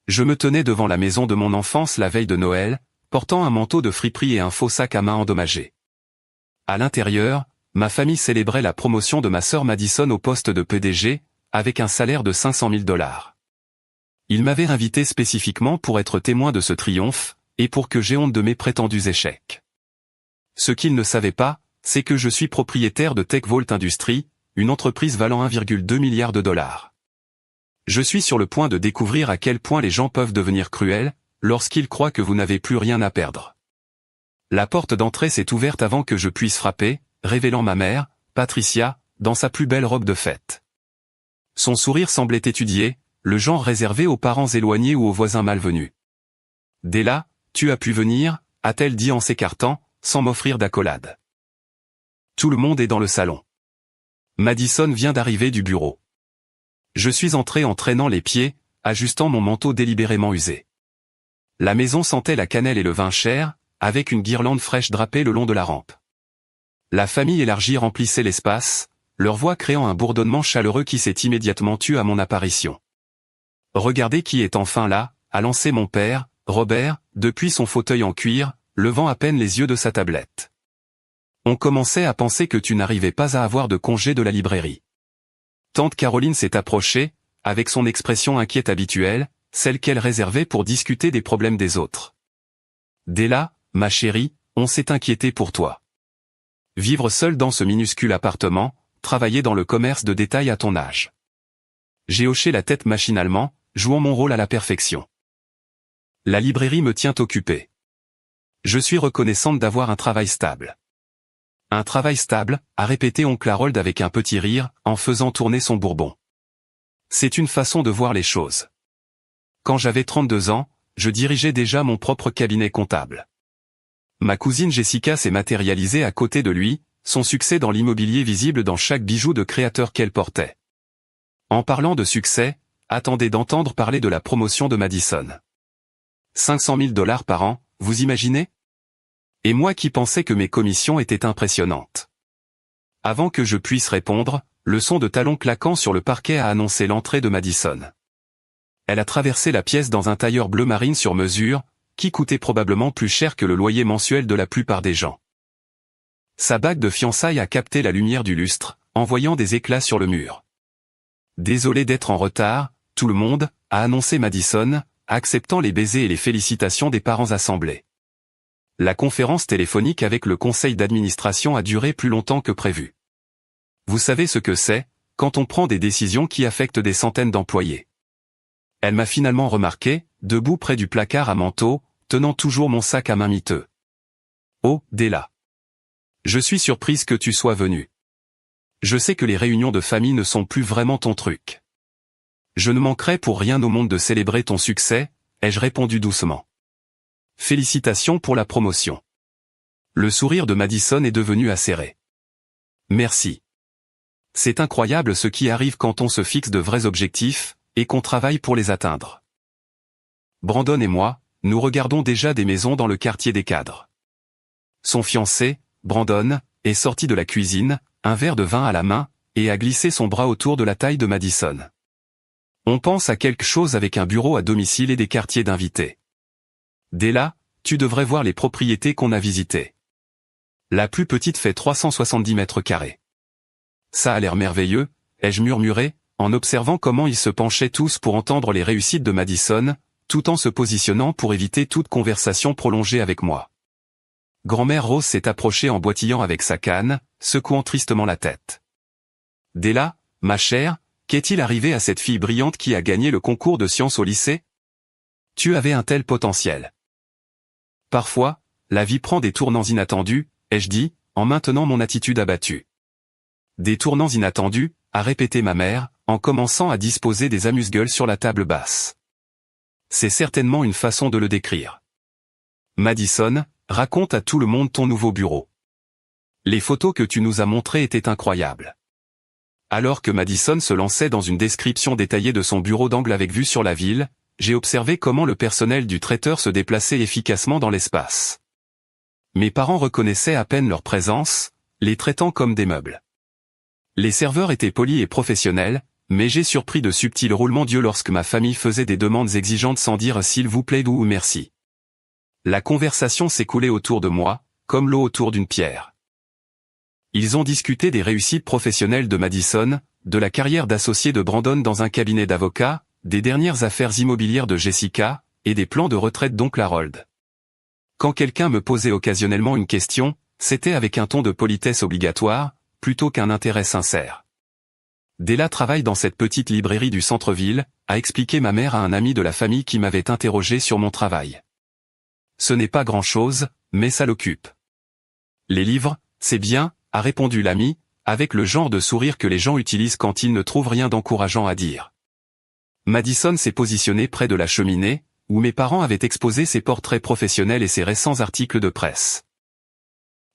Je me tenais devant la maison de mon enfance la veille de Noël, portant un manteau de friperie et un faux sac à main endommagé. À l'intérieur, ma famille célébrait la promotion de ma sœur Madison au poste de PDG, avec un salaire de $500 000. Ils m'avaient invité spécifiquement pour être témoin de ce triomphe, et pour que j'aie honte de mes prétendus échecs. Ce qu'ils ne savaient pas, c'est que je suis propriétaire de TechVault Industries, une entreprise valant $1,2 milliard. Je suis sur le point de découvrir à quel point les gens peuvent devenir cruels, lorsqu'ils croient que vous n'avez plus rien à perdre. La porte d'entrée s'est ouverte avant que je puisse frapper, révélant ma mère, Patricia, dans sa plus belle robe de fête. Son sourire semblait étudier, le genre réservé aux parents éloignés ou aux voisins malvenus. « Della, tu as pu venir » a-t-elle dit en s'écartant, sans m'offrir d'accolade. Tout le monde est dans le salon. Madison vient d'arriver du bureau. Je suis entré en traînant les pieds, ajustant mon manteau délibérément usé. La maison sentait la cannelle et le vin cher, avec une guirlande fraîche drapée le long de la rampe. La famille élargie remplissait l'espace, leur voix créant un bourdonnement chaleureux qui s'est immédiatement tu à mon apparition. « Regardez qui est enfin là » a lancé mon père, Robert, depuis son fauteuil en cuir, levant à peine les yeux de sa tablette. On commençait à penser que tu n'arrivais pas à avoir de congé de la librairie. Tante Caroline s'est approchée, avec son expression inquiète habituelle, celle qu'elle réservait pour discuter des problèmes des autres. « Della, ma chérie, on s'est inquiété pour toi. Vivre seule dans ce minuscule appartement, travailler dans le commerce de détail à ton âge. » J'ai hoché la tête machinalement, jouant mon rôle à la perfection. La librairie me tient occupé. Je suis reconnaissante d'avoir un travail stable. Un travail stable, a répété oncle Harold avec un petit rire, en faisant tourner son bourbon. C'est une façon de voir les choses. Quand j'avais 32 ans, je dirigeais déjà mon propre cabinet comptable. Ma cousine Jessica s'est matérialisée à côté de lui, son succès dans l'immobilier visible dans chaque bijou de créateur qu'elle portait. En parlant de succès, attendez d'entendre parler de la promotion de Madison. $500 000 par an, vous imaginez? Et moi qui pensais que mes commissions étaient impressionnantes. Avant que je puisse répondre, le son de talons claquant sur le parquet a annoncé l'entrée de Madison. Elle a traversé la pièce dans un tailleur bleu marine sur mesure, qui coûtait probablement plus cher que le loyer mensuel de la plupart des gens. Sa bague de fiançailles a capté la lumière du lustre, envoyant des éclats sur le mur. Désolé d'être en retard, tout le monde, a annoncé Madison, acceptant les baisers et les félicitations des parents assemblés. La conférence téléphonique avec le conseil d'administration a duré plus longtemps que prévu. Vous savez ce que c'est, quand on prend des décisions qui affectent des centaines d'employés. Elle m'a finalement remarqué, debout près du placard à manteau, tenant toujours mon sac à main miteux. « Oh, Della. Je suis surprise que tu sois venue. Je sais que les réunions de famille ne sont plus vraiment ton truc. Je ne manquerai pour rien au monde de célébrer ton succès, ai-je répondu doucement. Félicitations pour la promotion. » Le sourire de Madison est devenu acéré. Merci. C'est incroyable ce qui arrive quand on se fixe de vrais objectifs, et qu'on travaille pour les atteindre. Brandon et moi, nous regardons déjà des maisons dans le quartier des cadres. Son fiancé, Brandon, est sorti de la cuisine, un verre de vin à la main, et a glissé son bras autour de la taille de Madison. On pense à quelque chose avec un bureau à domicile et des quartiers d'invités. Della, tu devrais voir les propriétés qu'on a visitées. La plus petite fait 370 mètres carrés. Ça a l'air merveilleux, ai-je murmuré, en observant comment ils se penchaient tous pour entendre les réussites de Madison, tout en se positionnant pour éviter toute conversation prolongée avec moi. Grand-mère Rose s'est approchée en boitillant avec sa canne, secouant tristement la tête. « Della, ma chère, qu'est-il arrivé à cette fille brillante qui a gagné le concours de sciences au lycée? Tu avais un tel potentiel. » Parfois, la vie prend des tournants inattendus, ai-je dit, en maintenant mon attitude abattue. Des tournants inattendus, a répété ma mère, en commençant à disposer des amuse-gueules sur la table basse. C'est certainement une façon de le décrire. Madison, raconte à tout le monde ton nouveau bureau. Les photos que tu nous as montrées étaient incroyables. Alors que Madison se lançait dans une description détaillée de son bureau d'angle avec vue sur la ville, j'ai observé comment le personnel du traiteur se déplaçait efficacement dans l'espace. Mes parents reconnaissaient à peine leur présence, les traitant comme des meubles. Les serveurs étaient polis et professionnels, mais j'ai surpris de subtils roulements d'yeux lorsque ma famille faisait des demandes exigeantes sans dire s'il vous plaît ou merci. La conversation s'écoulait autour de moi, comme l'eau autour d'une pierre. Ils ont discuté des réussites professionnelles de Madison, de la carrière d'associé de Brandon dans un cabinet d'avocats, des dernières affaires immobilières de Jessica, et des plans de retraite d'oncle Harold. Quand quelqu'un me posait occasionnellement une question, c'était avec un ton de politesse obligatoire, plutôt qu'un intérêt sincère. Della travaille dans cette petite librairie du centre-ville, a expliqué ma mère à un ami de la famille qui m'avait interrogé sur mon travail. Ce n'est pas grand-chose, mais ça l'occupe. Les livres, c'est bien, a répondu l'ami, avec le genre de sourire que les gens utilisent quand ils ne trouvent rien d'encourageant à dire. Madison s'est positionnée près de la cheminée, où mes parents avaient exposé ses portraits professionnels et ses récents articles de presse.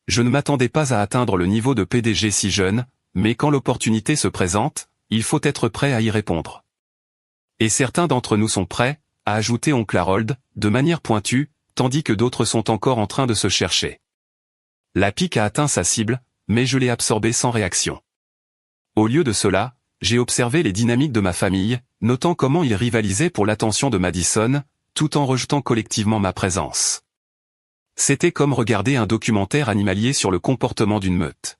Je ne m'attendais pas à atteindre le niveau de PDG si jeune, mais quand l'opportunité se présente, il faut être prêt à y répondre. Et certains d'entre nous sont prêts, a ajouté oncle Harold, de manière pointue, tandis que d'autres sont encore en train de se chercher. La pique a atteint sa cible, mais je l'ai absorbée sans réaction. Au lieu de cela, j'ai observé les dynamiques de ma famille, notant comment ils rivalisaient pour l'attention de Madison, tout en rejetant collectivement ma présence. C'était comme regarder un documentaire animalier sur le comportement d'une meute.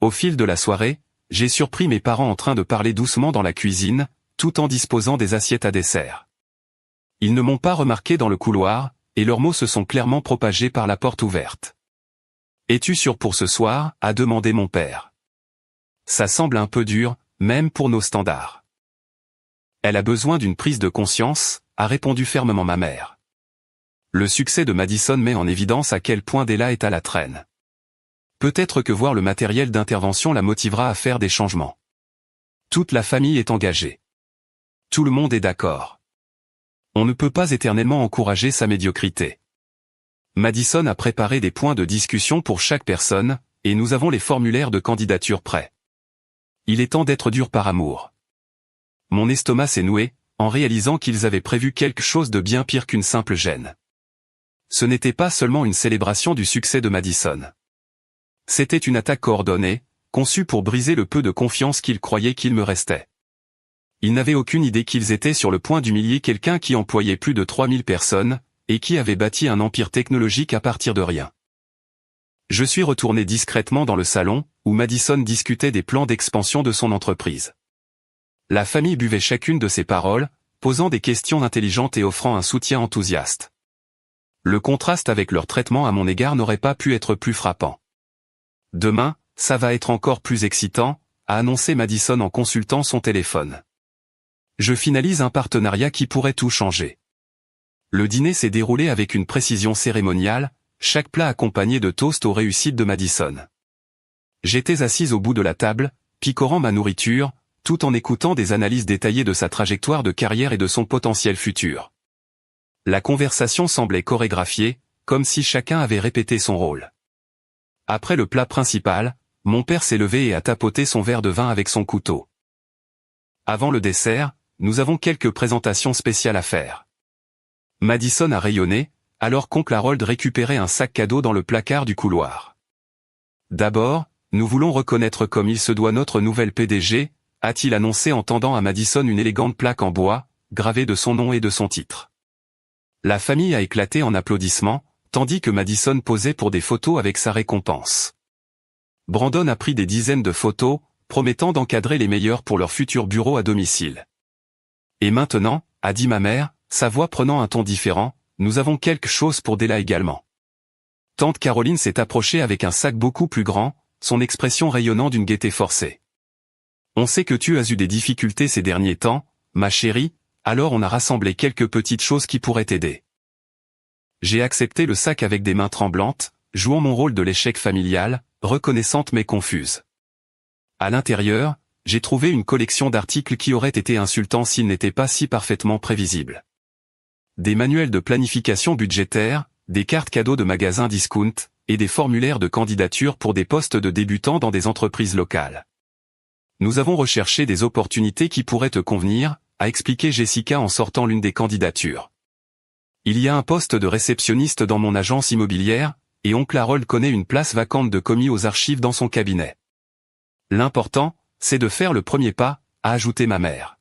Au fil de la soirée, j'ai surpris mes parents en train de parler doucement dans la cuisine, tout en disposant des assiettes à dessert. Ils ne m'ont pas remarqué dans le couloir, et leurs mots se sont clairement propagés par la porte ouverte. « Es-tu sûr pour ce soir ?» a demandé mon père. « Ça semble un peu dur, même pour nos standards. » « Elle a besoin d'une prise de conscience », a répondu fermement ma mère. Le succès de Madison met en évidence à quel point Della est à la traîne. Peut-être que voir le matériel d'intervention la motivera à faire des changements. Toute la famille est engagée. Tout le monde est d'accord. On ne peut pas éternellement encourager sa médiocrité. Madison a préparé des points de discussion pour chaque personne, et nous avons les formulaires de candidature prêts. Il est temps d'être dur par amour. Mon estomac s'est noué, en réalisant qu'ils avaient prévu quelque chose de bien pire qu'une simple gêne. Ce n'était pas seulement une célébration du succès de Madison. C'était une attaque coordonnée, conçue pour briser le peu de confiance qu'ils croyaient qu'il me restait. Ils n'avaient aucune idée qu'ils étaient sur le point d'humilier quelqu'un qui employait plus de 3000 personnes, et qui avait bâti un empire technologique à partir de rien. Je suis retourné discrètement dans le salon, où Madison discutait des plans d'expansion de son entreprise. La famille buvait chacune de ses paroles, posant des questions intelligentes et offrant un soutien enthousiaste. Le contraste avec leur traitement à mon égard n'aurait pas pu être plus frappant. Demain, ça va être encore plus excitant, a annoncé Madison en consultant son téléphone. Je finalise un partenariat qui pourrait tout changer. Le dîner s'est déroulé avec une précision cérémoniale, chaque plat accompagné de toasts aux réussites de Madison. J'étais assise au bout de la table, picorant ma nourriture, tout en écoutant des analyses détaillées de sa trajectoire de carrière et de son potentiel futur. La conversation semblait chorégraphiée, comme si chacun avait répété son rôle. Après le plat principal, mon père s'est levé et a tapoté son verre de vin avec son couteau. Avant le dessert, nous avons quelques présentations spéciales à faire. Madison a rayonné, alors qu'oncle Harold récupérait un sac cadeau dans le placard du couloir. D'abord, nous voulons reconnaître comme il se doit notre nouvelle PDG, a-t-il annoncé en tendant à Madison une élégante plaque en bois, gravée de son nom et de son titre. La famille a éclaté en applaudissements, tandis que Madison posait pour des photos avec sa récompense. Brandon a pris des dizaines de photos, promettant d'encadrer les meilleures pour leur futur bureau à domicile. Et maintenant, a dit ma mère, sa voix prenant un ton différent, nous avons quelque chose pour Della également. Tante Caroline s'est approchée avec un sac beaucoup plus grand, son expression rayonnant d'une gaieté forcée. On sait que tu as eu des difficultés ces derniers temps, ma chérie, alors on a rassemblé quelques petites choses qui pourraient t'aider. J'ai accepté le sac avec des mains tremblantes, jouant mon rôle de l'échec familial, reconnaissante mais confuse. À l'intérieur, j'ai trouvé une collection d'articles qui auraient été insultants s'ils n'étaient pas si parfaitement prévisibles. Des manuels de planification budgétaire, des cartes cadeaux de magasins discount, et des formulaires de candidature pour des postes de débutants dans des entreprises locales. Nous avons recherché des opportunités qui pourraient te convenir, a expliqué Jessica en sortant l'une des candidatures. Il y a un poste de réceptionniste dans mon agence immobilière, et oncle Harold connaît une place vacante de commis aux archives dans son cabinet. L'important, c'est de faire le premier pas, a ajouté ma mère.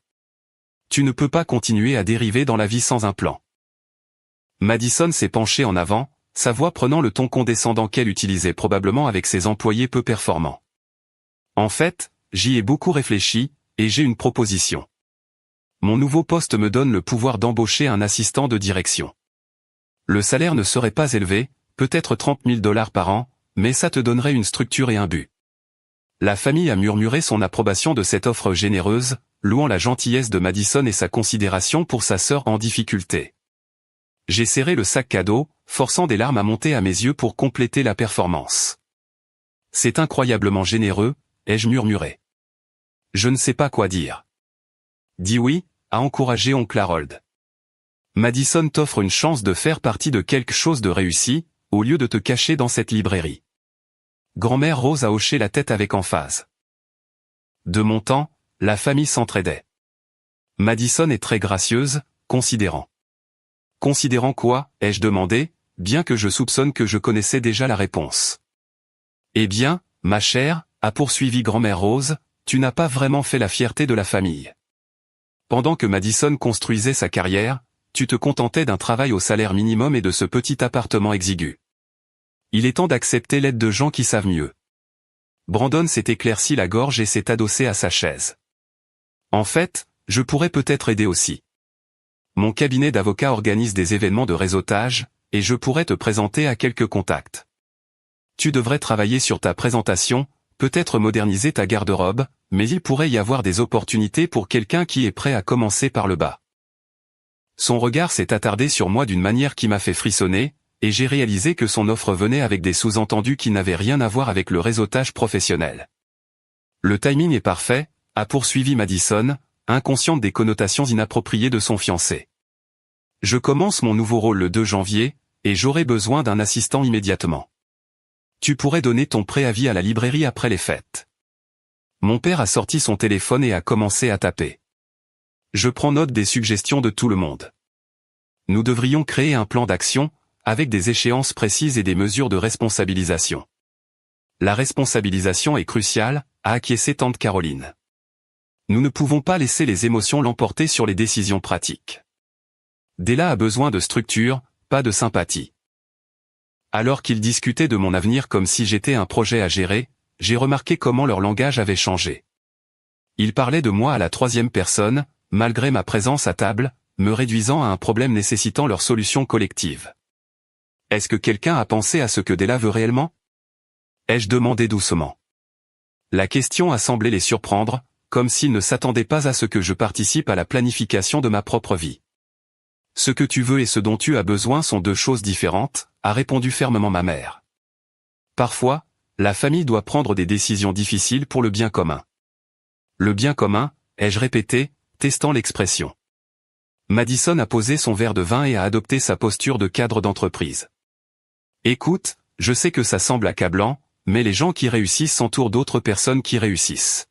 Tu ne peux pas continuer à dériver dans la vie sans un plan. Madison s'est penchée en avant, sa voix prenant le ton condescendant qu'elle utilisait probablement avec ses employés peu performants. En fait, j'y ai beaucoup réfléchi, et j'ai une proposition. Mon nouveau poste me donne le pouvoir d'embaucher un assistant de direction. Le salaire ne serait pas élevé, peut-être 30 000 $ par an, mais ça te donnerait une structure et un but. La famille a murmuré son approbation de cette offre généreuse, louant la gentillesse de Madison et sa considération pour sa sœur en difficulté. J'ai serré le sac cadeau, forçant des larmes à monter à mes yeux pour compléter la performance. C'est incroyablement généreux, ai-je murmuré. Je ne sais pas quoi dire. Dis oui, a encouragé oncle Harold. Madison t'offre une chance de faire partie de quelque chose de réussi, au lieu de te cacher dans cette librairie. Grand-mère Rose a hoché la tête avec emphase. De mon temps, la famille s'entraidait. Madison est très gracieuse, considérant. Considérant quoi, ai-je demandé, bien que je soupçonne que je connaissais déjà la réponse. Eh bien, ma chère, a poursuivi grand-mère Rose, tu n'as pas vraiment fait la fierté de la famille. Pendant que Madison construisait sa carrière, tu te contentais d'un travail au salaire minimum et de ce petit appartement exigu. Il est temps d'accepter l'aide de gens qui savent mieux. Brandon s'est éclairci la gorge et s'est adossé à sa chaise. En fait, je pourrais peut-être aider aussi. Mon cabinet d'avocats organise des événements de réseautage, et je pourrais te présenter à quelques contacts. Tu devrais travailler sur ta présentation, peut-être moderniser ta garde-robe, mais il pourrait y avoir des opportunités pour quelqu'un qui est prêt à commencer par le bas. Son regard s'est attardé sur moi d'une manière qui m'a fait frissonner, et j'ai réalisé que son offre venait avec des sous-entendus qui n'avaient rien à voir avec le réseautage professionnel. Le timing est parfait, a poursuivi Madison, inconsciente des connotations inappropriées de son fiancé. Je commence mon nouveau rôle le 2 janvier, et j'aurai besoin d'un assistant immédiatement. Tu pourrais donner ton préavis à la librairie après les fêtes. Mon père a sorti son téléphone et a commencé à taper. Je prends note des suggestions de tout le monde. Nous devrions créer un plan d'action, avec des échéances précises et des mesures de responsabilisation. La responsabilisation est cruciale, a acquiescé tante Caroline. Nous ne pouvons pas laisser les émotions l'emporter sur les décisions pratiques. Della a besoin de structure, pas de sympathie. Alors qu'ils discutaient de mon avenir comme si j'étais un projet à gérer, j'ai remarqué comment leur langage avait changé. Ils parlaient de moi à la 3e personne, malgré ma présence à table, me réduisant à un problème nécessitant leur solution collective. Est-ce que quelqu'un a pensé à ce que Della veut réellement? Ai-je demandé doucement. La question a semblé les surprendre, comme s'ils ne s'attendaient pas à ce que je participe à la planification de ma propre vie. Ce que tu veux et ce dont tu as besoin sont 2 choses différentes, a répondu fermement ma mère. Parfois, la famille doit prendre des décisions difficiles pour le bien commun. Le bien commun, ai-je répété, testant l'expression. Madison a posé son verre de vin et a adopté sa posture de cadre d'entreprise. Écoute, je sais que ça semble accablant, mais les gens qui réussissent s'entourent d'autres personnes qui réussissent.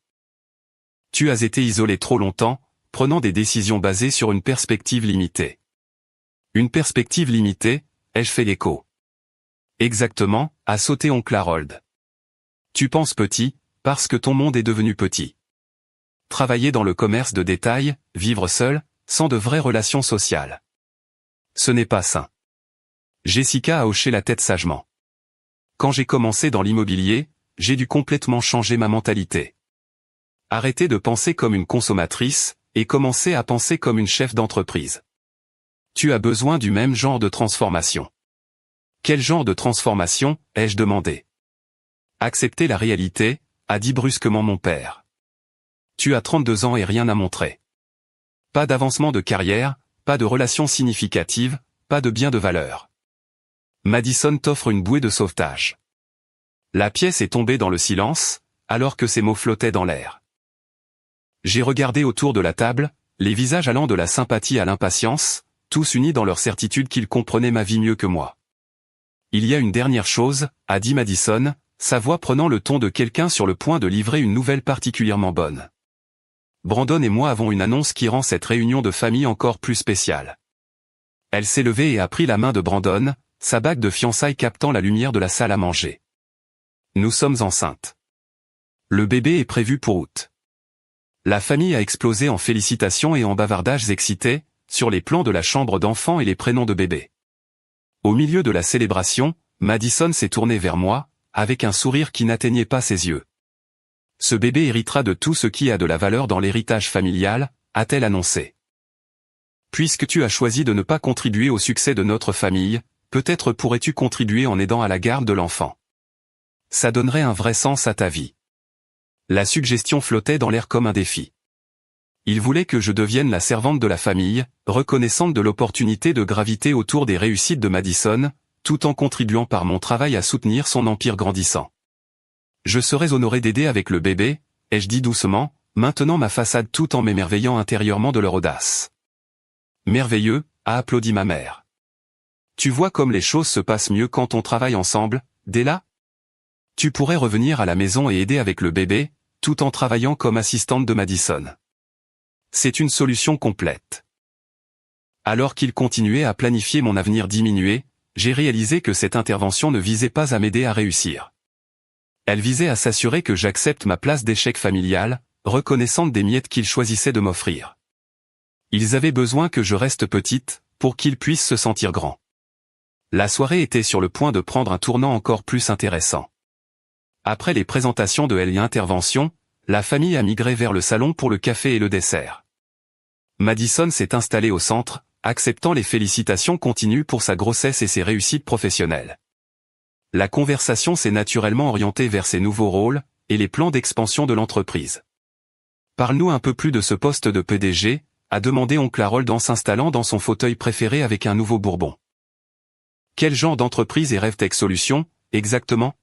Tu as été isolé trop longtemps, prenant des décisions basées sur une perspective limitée. Une perspective limitée, ai-je fait l'écho. Exactement, a sauté oncle Harold. Tu penses petit, parce que ton monde est devenu petit. Travailler dans le commerce de détail, vivre seul, sans de vraies relations sociales. Ce n'est pas sain. Jessica a hoché la tête sagement. Quand j'ai commencé dans l'immobilier, j'ai dû complètement changer ma mentalité. Arrêter de penser comme une consommatrice, et commencer à penser comme une chef d'entreprise. Tu as besoin du même genre de transformation. Quel genre de transformation, ai-je demandé. Accepter la réalité, a dit brusquement mon père. Tu as 32 ans et rien à montrer. Pas d'avancement de carrière, pas de relations significatives, pas de bien de valeur. Madison t'offre une bouée de sauvetage. La pièce est tombée dans le silence, alors que ces mots flottaient dans l'air. J'ai regardé autour de la table, les visages allant de la sympathie à l'impatience, tous unis dans leur certitude qu'ils comprenaient ma vie mieux que moi. Il y a une dernière chose, a dit Madison, sa voix prenant le ton de quelqu'un sur le point de livrer une nouvelle particulièrement bonne. Brandon et moi avons une annonce qui rend cette réunion de famille encore plus spéciale. Elle s'est levée et a pris la main de Brandon, sa bague de fiançailles captant la lumière de la salle à manger. Nous sommes enceintes. Le bébé est prévu pour août. La famille a explosé en félicitations et en bavardages excités, sur les plans de la chambre d'enfant et les prénoms de bébé. Au milieu de la célébration, Madison s'est tournée vers moi, avec un sourire qui n'atteignait pas ses yeux. Ce bébé héritera de tout ce qui a de la valeur dans l'héritage familial, a-t-elle annoncé. Puisque tu as choisi de ne pas contribuer au succès de notre famille, peut-être pourrais-tu contribuer en aidant à la garde de l'enfant. Ça donnerait un vrai sens à ta vie. La suggestion flottait dans l'air comme un défi. Il voulait que je devienne la servante de la famille, reconnaissante de l'opportunité de graviter autour des réussites de Madison, tout en contribuant par mon travail à soutenir son empire grandissant. Je serais honoré d'aider avec le bébé, ai-je dit doucement, maintenant ma façade tout en m'émerveillant intérieurement de leur audace. Merveilleux, a applaudi ma mère. Tu vois comme les choses se passent mieux quand on travaille ensemble, Della? Tu pourrais revenir à la maison et aider avec le bébé, tout en travaillant comme assistante de Madison. C'est une solution complète. Alors qu'il continuait à planifier mon avenir diminué, j'ai réalisé que cette intervention ne visait pas à m'aider à réussir. Elle visait à s'assurer que j'accepte ma place d'échec familial, reconnaissante des miettes qu'ils choisissaient de m'offrir. Ils avaient besoin que je reste petite, pour qu'ils puissent se sentir grands. La soirée était sur le point de prendre un tournant encore plus intéressant. Après les présentations de L et interventions, la famille a migré vers le salon pour le café et le dessert. Madison s'est installée au centre, acceptant les félicitations continues pour sa grossesse et ses réussites professionnelles. La conversation s'est naturellement orientée vers ses nouveaux rôles, et les plans d'expansion de l'entreprise. Parle-nous un peu plus de ce poste de PDG, a demandé oncle Harold en s'installant dans son fauteuil préféré avec un nouveau bourbon. Quel genre d'entreprise est RevTech Solutions, exactement?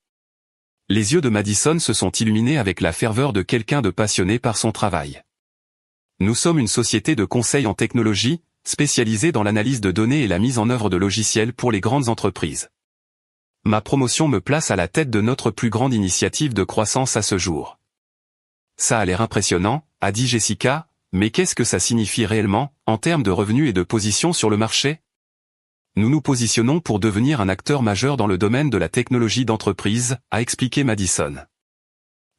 Les yeux de Madison se sont illuminés avec la ferveur de quelqu'un de passionné par son travail. Nous sommes une société de conseil en technologie, spécialisée dans l'analyse de données et la mise en œuvre de logiciels pour les grandes entreprises. Ma promotion me place à la tête de notre plus grande initiative de croissance à ce jour. Ça a l'air impressionnant, a dit Jessica, mais qu'est-ce que ça signifie réellement, en termes de revenus et de position sur le marché? Nous nous positionnons pour devenir un acteur majeur dans le domaine de la technologie d'entreprise, a expliqué Madison.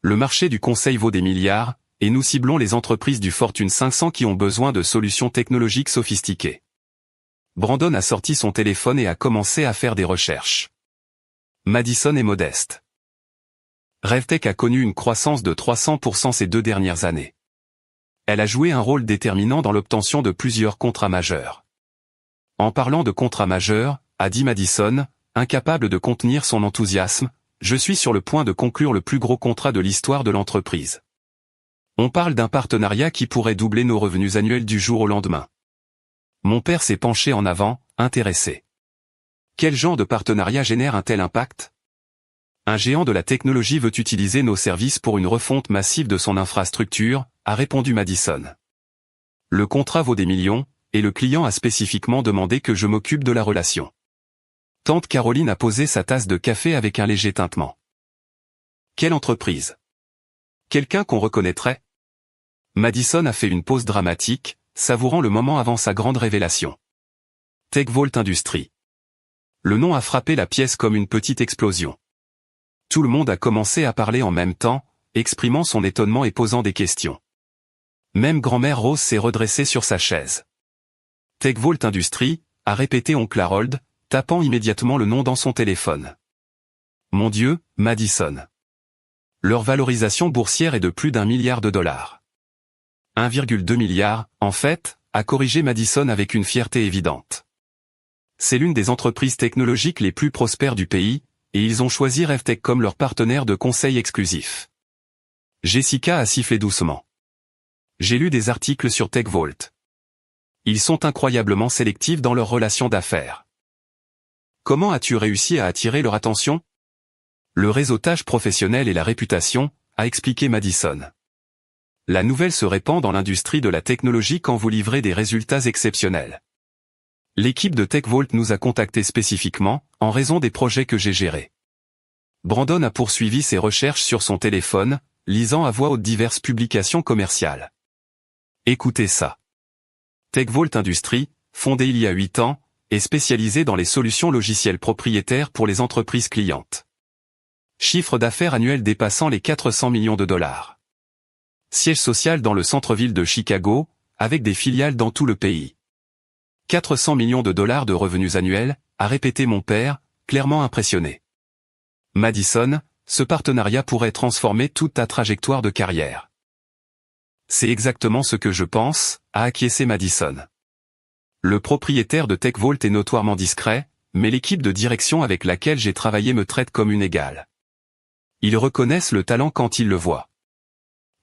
Le marché du conseil vaut des milliards, et nous ciblons les entreprises du Fortune 500 qui ont besoin de solutions technologiques sophistiquées. Brandon a sorti son téléphone et a commencé à faire des recherches. Madison est modeste. RevTech a connu une croissance de 300% ces 2 dernières années. Elle a joué un rôle déterminant dans l'obtention de plusieurs contrats majeurs. En parlant de contrats majeurs, a dit Madison, incapable de contenir son enthousiasme, je suis sur le point de conclure le plus gros contrat de l'histoire de l'entreprise. On parle d'un partenariat qui pourrait doubler nos revenus annuels du jour au lendemain. Mon père s'est penché en avant, intéressé. Quel genre de partenariat génère un tel impact? Un géant de la technologie veut utiliser nos services pour une refonte massive de son infrastructure, a répondu Madison. Le contrat vaut des millions, et le client a spécifiquement demandé que je m'occupe de la relation. Tante Caroline a posé sa tasse de café avec un léger tintement. Quelle entreprise? Quelqu'un qu'on reconnaîtrait? Madison a fait une pause dramatique, savourant le moment avant sa grande révélation. TechVault Industries. Le nom a frappé la pièce comme une petite explosion. Tout le monde a commencé à parler en même temps, exprimant son étonnement et posant des questions. Même grand-mère Rose s'est redressée sur sa chaise. TechVault Industries, a répété oncle Harold, tapant immédiatement le nom dans son téléphone. Mon Dieu, Madison. Leur valorisation boursière est de plus d'1 milliard de dollars. 1,2 milliard, en fait, a corrigé Madison avec une fierté évidente. C'est l'une des entreprises technologiques les plus prospères du pays, et ils ont choisi RevTech comme leur partenaire de conseil exclusif. Jessica a sifflé doucement. J'ai lu des articles sur TechVault. Ils sont incroyablement sélectifs dans leurs relations d'affaires. Comment as-tu réussi à attirer leur attention? Le réseautage professionnel et la réputation, a expliqué Madison. La nouvelle se répand dans l'industrie de la technologie quand vous livrez des résultats exceptionnels. L'équipe de TechVault nous a contactés spécifiquement, en raison des projets que j'ai gérés. Brandon a poursuivi ses recherches sur son téléphone, lisant à voix haute diverses publications commerciales. Écoutez ça. TechVault Industries, fondée il y a 8 ans, est spécialisée dans les solutions logicielles propriétaires pour les entreprises clientes. Chiffre d'affaires annuel dépassant les 400 millions de dollars. Siège social dans le centre-ville de Chicago, avec des filiales dans tout le pays. 400 millions de dollars de revenus annuels, a répété mon père, clairement impressionné. Madison, ce partenariat pourrait transformer toute ta trajectoire de carrière. C'est exactement ce que je pense, a acquiescé Madison. Le propriétaire de TechVault est notoirement discret, mais l'équipe de direction avec laquelle j'ai travaillé me traite comme une égale. Ils reconnaissent le talent quand ils le voient.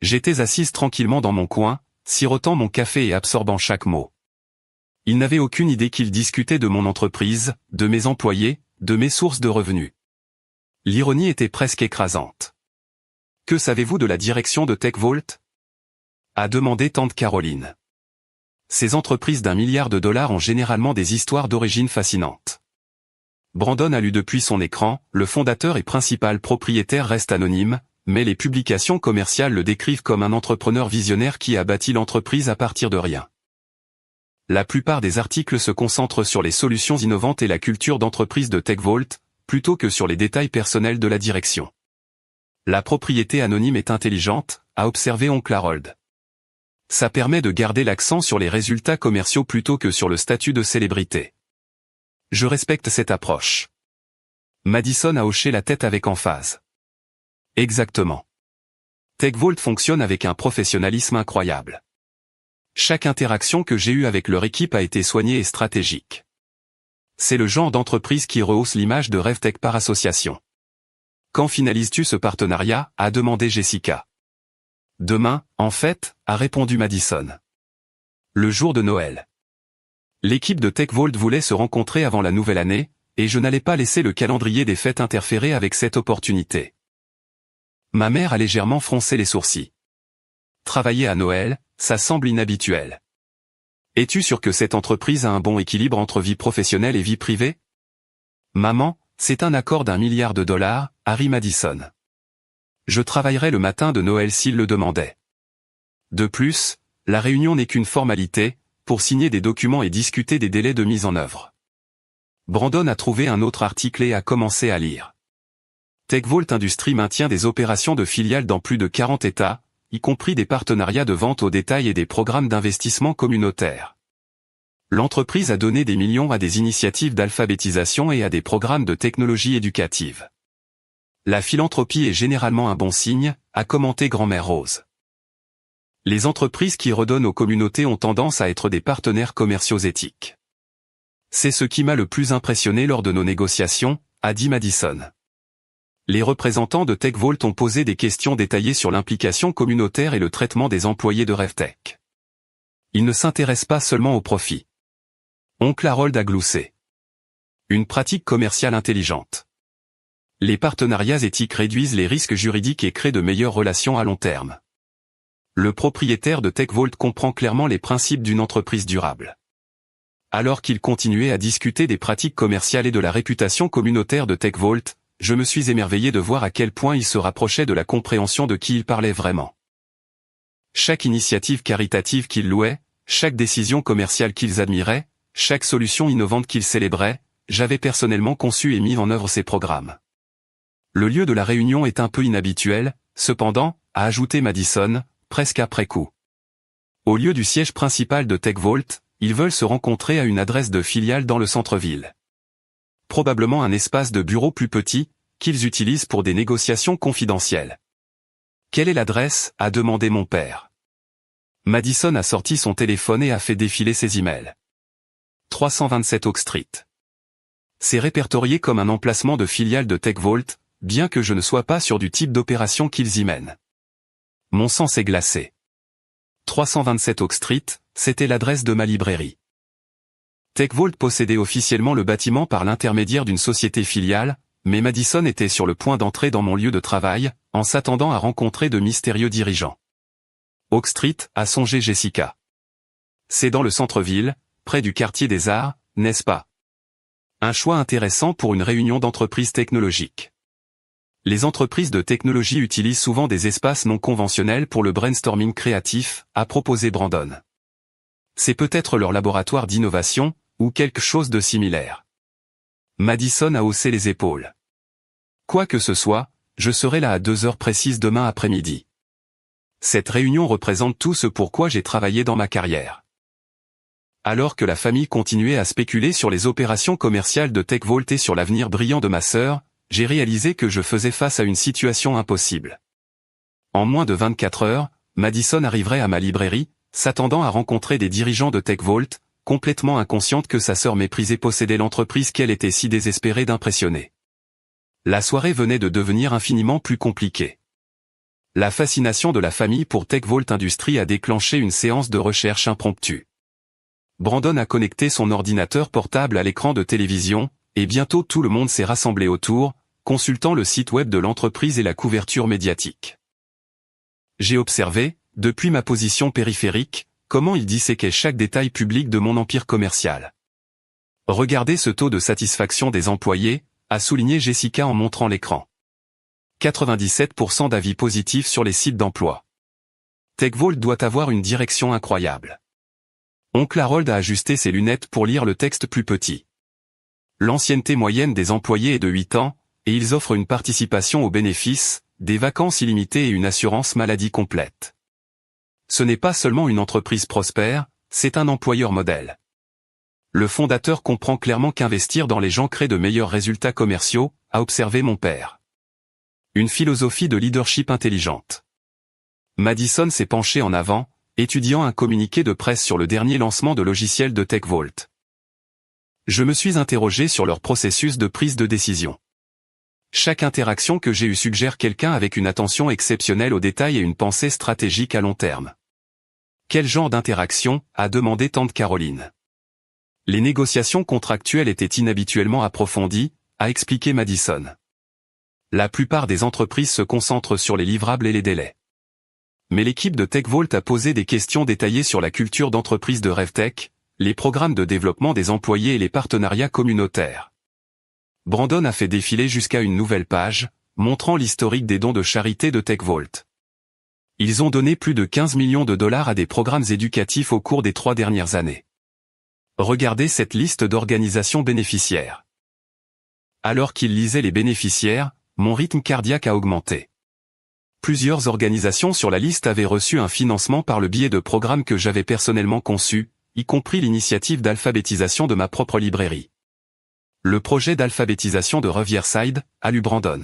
J'étais assise tranquillement dans mon coin, sirotant mon café et absorbant chaque mot. Ils n'avaient aucune idée qu'ils discutaient de mon entreprise, de mes employés, de mes sources de revenus. L'ironie était presque écrasante. « Que savez-vous de la direction de TechVault ?» a demandé tante Caroline. Ces entreprises d'1 milliard de dollars ont généralement des histoires d'origine fascinantes. Brandon a lu depuis son écran, le fondateur et principal propriétaire reste anonyme, mais les publications commerciales le décrivent comme un entrepreneur visionnaire qui a bâti l'entreprise à partir de rien. La plupart des articles se concentrent sur les solutions innovantes et la culture d'entreprise de TechVault, plutôt que sur les détails personnels de la direction. La propriété anonyme est intelligente, a observé oncle Harold. Ça permet de garder l'accent sur les résultats commerciaux plutôt que sur le statut de célébrité. Je respecte cette approche. Madison a hoché la tête avec emphase. Exactement. TechVault fonctionne avec un professionnalisme incroyable. Chaque interaction que j'ai eue avec leur équipe a été soignée et stratégique. C'est le genre d'entreprise qui rehausse l'image de RevTech par association. Quand finalises-tu ce partenariat, a demandé Jessica. Demain, en fait, a répondu Madison. Le jour de Noël. L'équipe de TechVault voulait se rencontrer avant la nouvelle année, et je n'allais pas laisser le calendrier des fêtes interférer avec cette opportunité. Ma mère a légèrement froncé les sourcils. Travailler à Noël, ça semble inhabituel. Es-tu sûr que cette entreprise a un bon équilibre entre vie professionnelle et vie privée? Maman, c'est un accord d'1 milliard de dollars, Harry Madison. Je travaillerai le matin de Noël s'il le demandait. De plus, la réunion n'est qu'une formalité, pour signer des documents et discuter des délais de mise en œuvre. Brandon a trouvé un autre article et a commencé à lire. TechVault Industries maintient des opérations de filiales dans plus de 40 États, y compris des partenariats de vente au détail et des programmes d'investissement communautaires. L'entreprise a donné des millions à des initiatives d'alphabétisation et à des programmes de technologie éducative. La philanthropie est généralement un bon signe, a commenté Grand-mère Rose. Les entreprises qui redonnent aux communautés ont tendance à être des partenaires commerciaux éthiques. C'est ce qui m'a le plus impressionné lors de nos négociations, a dit Madison. Les représentants de TechVault ont posé des questions détaillées sur l'implication communautaire et le traitement des employés de RevTech. Ils ne s'intéressent pas seulement au profit. Oncle Harold a gloussé. Une pratique commerciale intelligente. Les partenariats éthiques réduisent les risques juridiques et créent de meilleures relations à long terme. Le propriétaire de TechVault comprend clairement les principes d'une entreprise durable. Alors qu'il continuait à discuter des pratiques commerciales et de la réputation communautaire de TechVault, je me suis émerveillé de voir à quel point il se rapprochait de la compréhension de qui il parlait vraiment. Chaque initiative caritative qu'ils louaient, chaque décision commerciale qu'ils admiraient, chaque solution innovante qu'ils célébraient, j'avais personnellement conçu et mis en œuvre ces programmes. Le lieu de la réunion est un peu inhabituel, cependant, a ajouté Madison, presque après coup. Au lieu du siège principal de TechVault, ils veulent se rencontrer à une adresse de filiale dans le centre-ville. Probablement un espace de bureau plus petit, qu'ils utilisent pour des négociations confidentielles. Quelle est l'adresse, a demandé mon père. Madison a sorti son téléphone et a fait défiler ses emails. 327 Oak Street. C'est répertorié comme un emplacement de filiale de TechVault, bien que je ne sois pas sûr du type d'opération qu'ils y mènent. Mon sang s'est glacé. 327 Oak Street, c'était l'adresse de ma librairie. TechVault possédait officiellement le bâtiment par l'intermédiaire d'une société filiale, mais Madison était sur le point d'entrer dans mon lieu de travail, en s'attendant à rencontrer de mystérieux dirigeants. Oak Street, a songé Jessica. C'est dans le centre-ville, près du quartier des Arts, n'est-ce pas? Un choix intéressant pour une réunion d'entreprises technologiques. Les entreprises de technologie utilisent souvent des espaces non conventionnels pour le brainstorming créatif, a proposé Brandon. C'est peut-être leur laboratoire d'innovation, ou quelque chose de similaire. Madison a haussé les épaules. Quoi que ce soit, je serai là à 2 heures précises demain après-midi. Cette réunion représente tout ce pourquoi j'ai travaillé dans ma carrière. Alors que la famille continuait à spéculer sur les opérations commerciales de TechVault et sur l'avenir brillant de ma sœur, j'ai réalisé que je faisais face à une situation impossible. En moins de 24 heures, Madison arriverait à ma librairie, s'attendant à rencontrer des dirigeants de TechVault, complètement inconsciente que sa sœur méprisée possédait l'entreprise qu'elle était si désespérée d'impressionner. La soirée venait de devenir infiniment plus compliquée. La fascination de la famille pour TechVault Industries a déclenché une séance de recherche impromptue. Brandon a connecté son ordinateur portable à l'écran de télévision, et bientôt tout le monde s'est rassemblé autour, consultant le site web de l'entreprise et la couverture médiatique. J'ai observé, depuis ma position périphérique, comment il disséquait chaque détail public de mon empire commercial. Regardez ce taux de satisfaction des employés, a souligné Jessica en montrant l'écran. 97% d'avis positifs sur les sites d'emploi. TechVault doit avoir une direction incroyable. Oncle Harold a ajusté ses lunettes pour lire le texte plus petit. L'ancienneté moyenne des employés est de 8 ans, et ils offrent une participation aux bénéfices, des vacances illimitées et une assurance maladie complète. Ce n'est pas seulement une entreprise prospère, c'est un employeur modèle. Le fondateur comprend clairement qu'investir dans les gens crée de meilleurs résultats commerciaux, a observé mon père. Une philosophie de leadership intelligente. Madison s'est penché en avant, étudiant un communiqué de presse sur le dernier lancement de logiciel de TechVault. Je me suis interrogé sur leur processus de prise de décision. Chaque interaction que j'ai eue suggère quelqu'un avec une attention exceptionnelle aux détails et une pensée stratégique à long terme. Quel genre d'interaction, a demandé tante Caroline. Les négociations contractuelles étaient inhabituellement approfondies, a expliqué Madison. La plupart des entreprises se concentrent sur les livrables et les délais. Mais l'équipe de TechVault a posé des questions détaillées sur la culture d'entreprise de RevTech, les programmes de développement des employés et les partenariats communautaires. Brandon a fait défiler jusqu'à une nouvelle page, montrant l'historique des dons de charité de TechVault. Ils ont donné plus de 15 millions de dollars à des programmes éducatifs au cours des 3 dernières années. Regardez cette liste d'organisations bénéficiaires. Alors qu'il lisait les bénéficiaires, mon rythme cardiaque a augmenté. Plusieurs organisations sur la liste avaient reçu un financement par le biais de programmes que j'avais personnellement conçus, y compris l'initiative d'alphabétisation de ma propre librairie. Le projet d'alphabétisation de Riverside, a lu Brandon.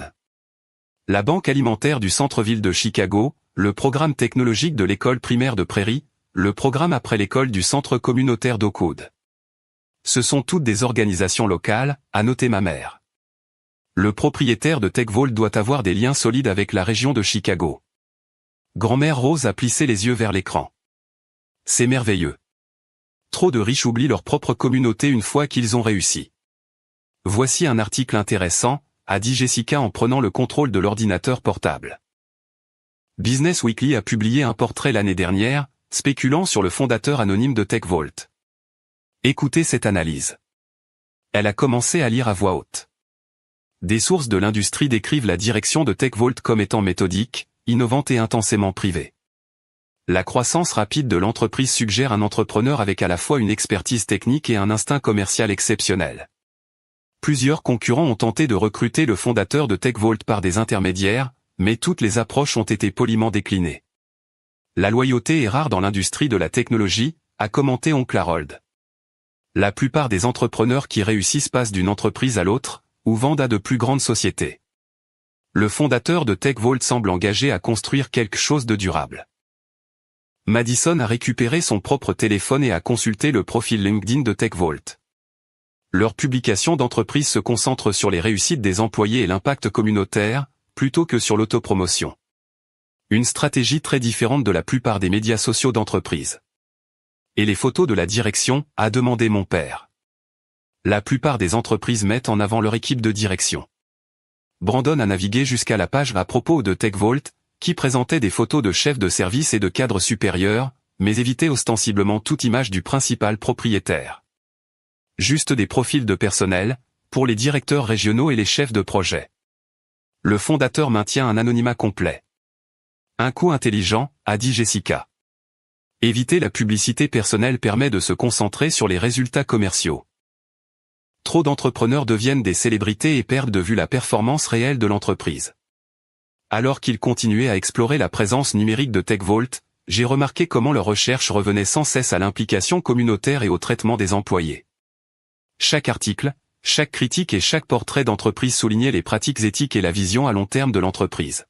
La banque alimentaire du centre-ville de Chicago, le programme technologique de l'école primaire de Prairie, le programme après l'école du centre communautaire d'Oakwood. Ce sont toutes des organisations locales, a noté ma mère. Le propriétaire de TechVault doit avoir des liens solides avec la région de Chicago. Grand-mère Rose a plissé les yeux vers l'écran. C'est merveilleux. Trop de riches oublient leur propre communauté une fois qu'ils ont réussi. Voici un article intéressant, a dit Jessica en prenant le contrôle de l'ordinateur portable. Business Weekly a publié un portrait l'année dernière, spéculant sur le fondateur anonyme de TechVault. Écoutez cette analyse. Elle a commencé à lire à voix haute. Des sources de l'industrie décrivent la direction de TechVault comme étant méthodique, innovante et intensément privée. La croissance rapide de l'entreprise suggère un entrepreneur avec à la fois une expertise technique et un instinct commercial exceptionnel. Plusieurs concurrents ont tenté de recruter le fondateur de TechVault par des intermédiaires, mais toutes les approches ont été poliment déclinées. La loyauté est rare dans l'industrie de la technologie, a commenté Oncle Harold. La plupart des entrepreneurs qui réussissent passent d'une entreprise à l'autre, ou vendent à de plus grandes sociétés. Le fondateur de TechVault semble engagé à construire quelque chose de durable. Madison a récupéré son propre téléphone et a consulté le profil LinkedIn de TechVault. Leurs publications d'entreprise se concentrent sur les réussites des employés et l'impact communautaire, plutôt que sur l'autopromotion. Une stratégie très différente de la plupart des médias sociaux d'entreprise. Et les photos de la direction, a demandé mon père. La plupart des entreprises mettent en avant leur équipe de direction. Brandon a navigué jusqu'à la page à propos de TechVault, qui présentait des photos de chefs de service et de cadres supérieurs, mais évitait ostensiblement toute image du principal propriétaire. Juste des profils de personnel, pour les directeurs régionaux et les chefs de projet. Le fondateur maintient un anonymat complet. Un coup intelligent, a dit Jessica. Éviter la publicité personnelle permet de se concentrer sur les résultats commerciaux. Trop d'entrepreneurs deviennent des célébrités et perdent de vue la performance réelle de l'entreprise. Alors qu'ils continuaient à explorer la présence numérique de TechVault, j'ai remarqué comment leurs recherches revenaient sans cesse à l'implication communautaire et au traitement des employés. Chaque article, chaque critique et chaque portrait d'entreprise soulignait les pratiques éthiques et la vision à long terme de l'entreprise.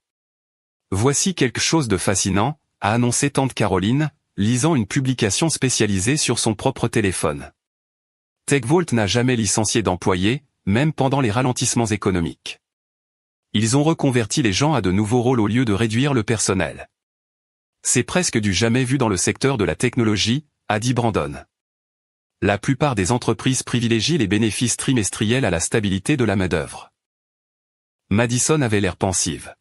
Voici quelque chose de fascinant, a annoncé tante Caroline, lisant une publication spécialisée sur son propre téléphone. TechVault n'a jamais licencié d'employés, même pendant les ralentissements économiques. Ils ont reconverti les gens à de nouveaux rôles au lieu de réduire le personnel. C'est presque du jamais vu dans le secteur de la technologie, a dit Brandon. La plupart des entreprises privilégient les bénéfices trimestriels à la stabilité de la main-d'œuvre. Madison avait l'air pensive.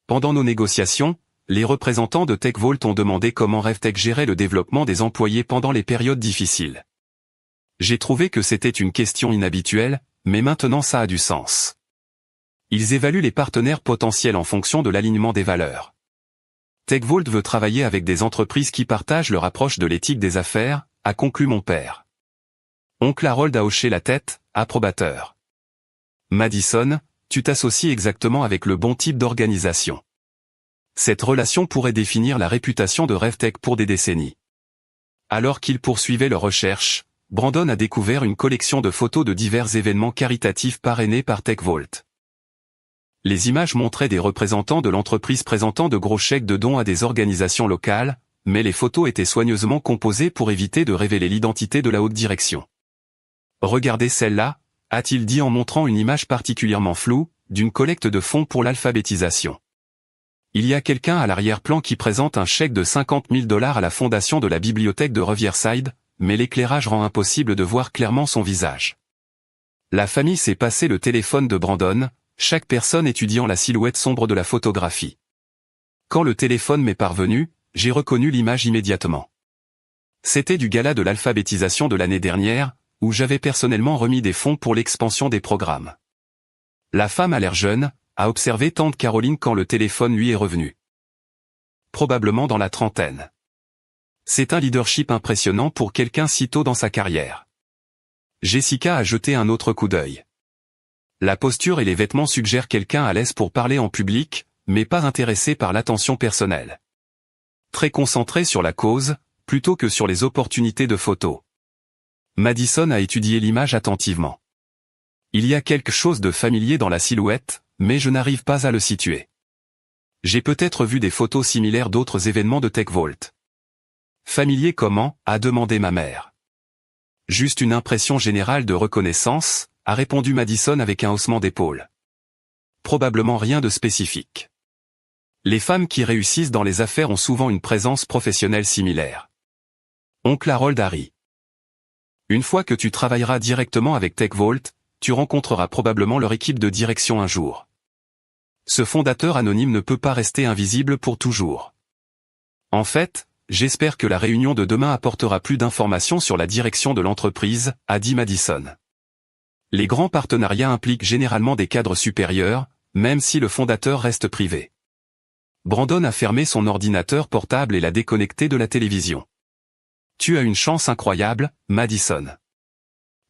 Pendant nos négociations, les représentants de TechVault ont demandé comment RevTech gérait le développement des employés pendant les périodes difficiles. J'ai trouvé que c'était une question inhabituelle, mais maintenant ça a du sens. Ils évaluent les partenaires potentiels en fonction de l'alignement des valeurs. TechVault veut travailler avec des entreprises qui partagent leur approche de l'éthique des affaires, a conclu mon père. Oncle Harold a hoché la tête, approbateur. Madison, tu t'associes exactement avec le bon type d'organisation. Cette relation pourrait définir la réputation de RevTech pour des décennies. Alors qu'ils poursuivaient leurs recherches, Brandon a découvert une collection de photos de divers événements caritatifs parrainés par TechVault. Les images montraient des représentants de l'entreprise présentant de gros chèques de dons à des organisations locales, mais les photos étaient soigneusement composées pour éviter de révéler l'identité de la haute direction. Regardez celle-là, a-t-il dit en montrant une image particulièrement floue, d'une collecte de fonds pour l'alphabétisation. Il y a quelqu'un à l'arrière-plan qui présente un chèque de $50 000 à la fondation de la bibliothèque de Riverside, mais l'éclairage rend impossible de voir clairement son visage. La famille s'est passé le téléphone de Brandon, chaque personne étudiant la silhouette sombre de la photographie. Quand le téléphone m'est parvenu, j'ai reconnu l'image immédiatement. C'était du gala de l'alphabétisation de l'année dernière, où j'avais personnellement remis des fonds pour l'expansion des programmes. La femme a l'air jeune, a observé tante Caroline quand le téléphone lui est revenu. Probablement dans la trentaine. C'est un leadership impressionnant pour quelqu'un si tôt dans sa carrière. Jessica a jeté un autre coup d'œil. La posture et les vêtements suggèrent quelqu'un à l'aise pour parler en public, mais pas intéressé par l'attention personnelle. Très concentré sur la cause, plutôt que sur les opportunités de photos. Madison a étudié l'image attentivement. Il y a quelque chose de familier dans la silhouette, mais je n'arrive pas à le situer. J'ai peut-être vu des photos similaires d'autres événements de TechVault. Familier comment, a demandé ma mère. Juste une impression générale de reconnaissance, a répondu Madison avec un haussement d'épaule. Probablement rien de spécifique. Les femmes qui réussissent dans les affaires ont souvent une présence professionnelle similaire. Oncle Harold a ri. Une fois que tu travailleras directement avec TechVault, tu rencontreras probablement leur équipe de direction un jour. Ce fondateur anonyme ne peut pas rester invisible pour toujours. En fait, j'espère que la réunion de demain apportera plus d'informations sur la direction de l'entreprise, a dit Madison. Les grands partenariats impliquent généralement des cadres supérieurs, même si le fondateur reste privé. Brandon a fermé son ordinateur portable et l'a déconnecté de la télévision. Tu as une chance incroyable, Madison.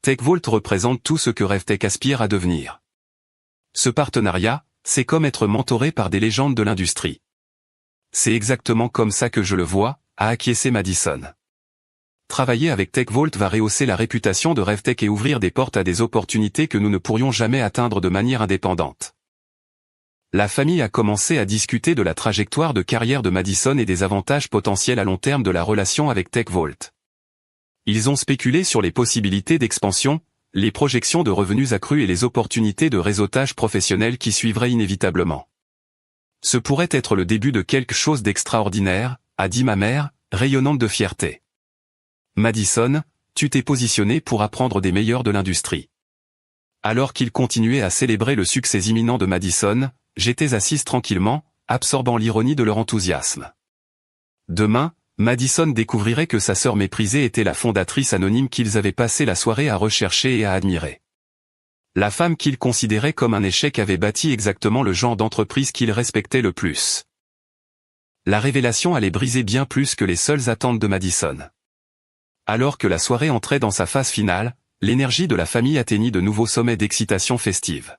TechVault représente tout ce que RevTech aspire à devenir. Ce partenariat, c'est comme être mentoré par des légendes de l'industrie. C'est exactement comme ça que je le vois, a acquiescé Madison. Travailler avec TechVault va rehausser la réputation de RevTech et ouvrir des portes à des opportunités que nous ne pourrions jamais atteindre de manière indépendante. La famille a commencé à discuter de la trajectoire de carrière de Madison et des avantages potentiels à long terme de la relation avec TechVault. Ils ont spéculé sur les possibilités d'expansion, les projections de revenus accrus et les opportunités de réseautage professionnel qui suivraient inévitablement. Ce pourrait être le début de quelque chose d'extraordinaire, a dit ma mère, rayonnante de fierté. Madison, tu t'es positionné pour apprendre des meilleurs de l'industrie. Alors qu'il continuait à célébrer le succès imminent de Madison, j'étais assise tranquillement, absorbant l'ironie de leur enthousiasme. Demain, Madison découvrirait que sa sœur méprisée était la fondatrice anonyme qu'ils avaient passé la soirée à rechercher et à admirer. La femme qu'il considérait comme un échec avait bâti exactement le genre d'entreprise qu'il respectait le plus. La révélation allait briser bien plus que les seules attentes de Madison. Alors que la soirée entrait dans sa phase finale, l'énergie de la famille atteignit de nouveaux sommets d'excitation festive.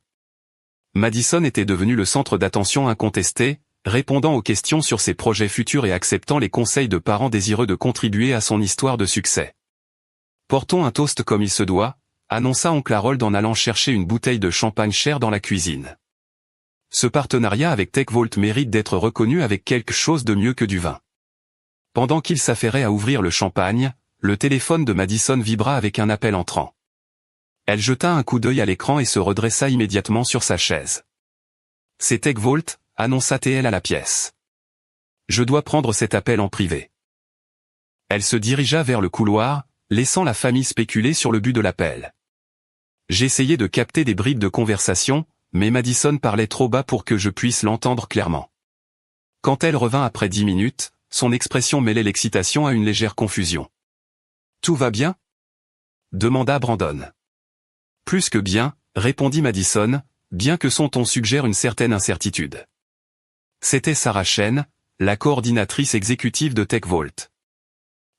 Madison était devenu le centre d'attention incontesté, répondant aux questions sur ses projets futurs et acceptant les conseils de parents désireux de contribuer à son histoire de succès. Portons un toast comme il se doit, annonça oncle Harold en allant chercher une bouteille de champagne chère dans la cuisine. Ce partenariat avec TechVault mérite d'être reconnu avec quelque chose de mieux que du vin. Pendant qu'il s'affairait à ouvrir le champagne, le téléphone de Madison vibra avec un appel entrant. Elle jeta un coup d'œil à l'écran et se redressa immédiatement sur sa chaise. « C'est TechVault », annonça-t-elle à la pièce. « Je dois prendre cet appel en privé. » Elle se dirigea vers le couloir, laissant la famille spéculer sur le but de l'appel. J'essayais de capter des bribes de conversation, mais Madison parlait trop bas pour que je puisse l'entendre clairement. Quand elle revint après 10 minutes, son expression mêlait l'excitation à une légère confusion. « Tout va bien ?» demanda Brandon. « Plus que bien, » répondit Madison, bien que son ton suggère une certaine incertitude. C'était Sarah Chen, la coordinatrice exécutive de TechVault.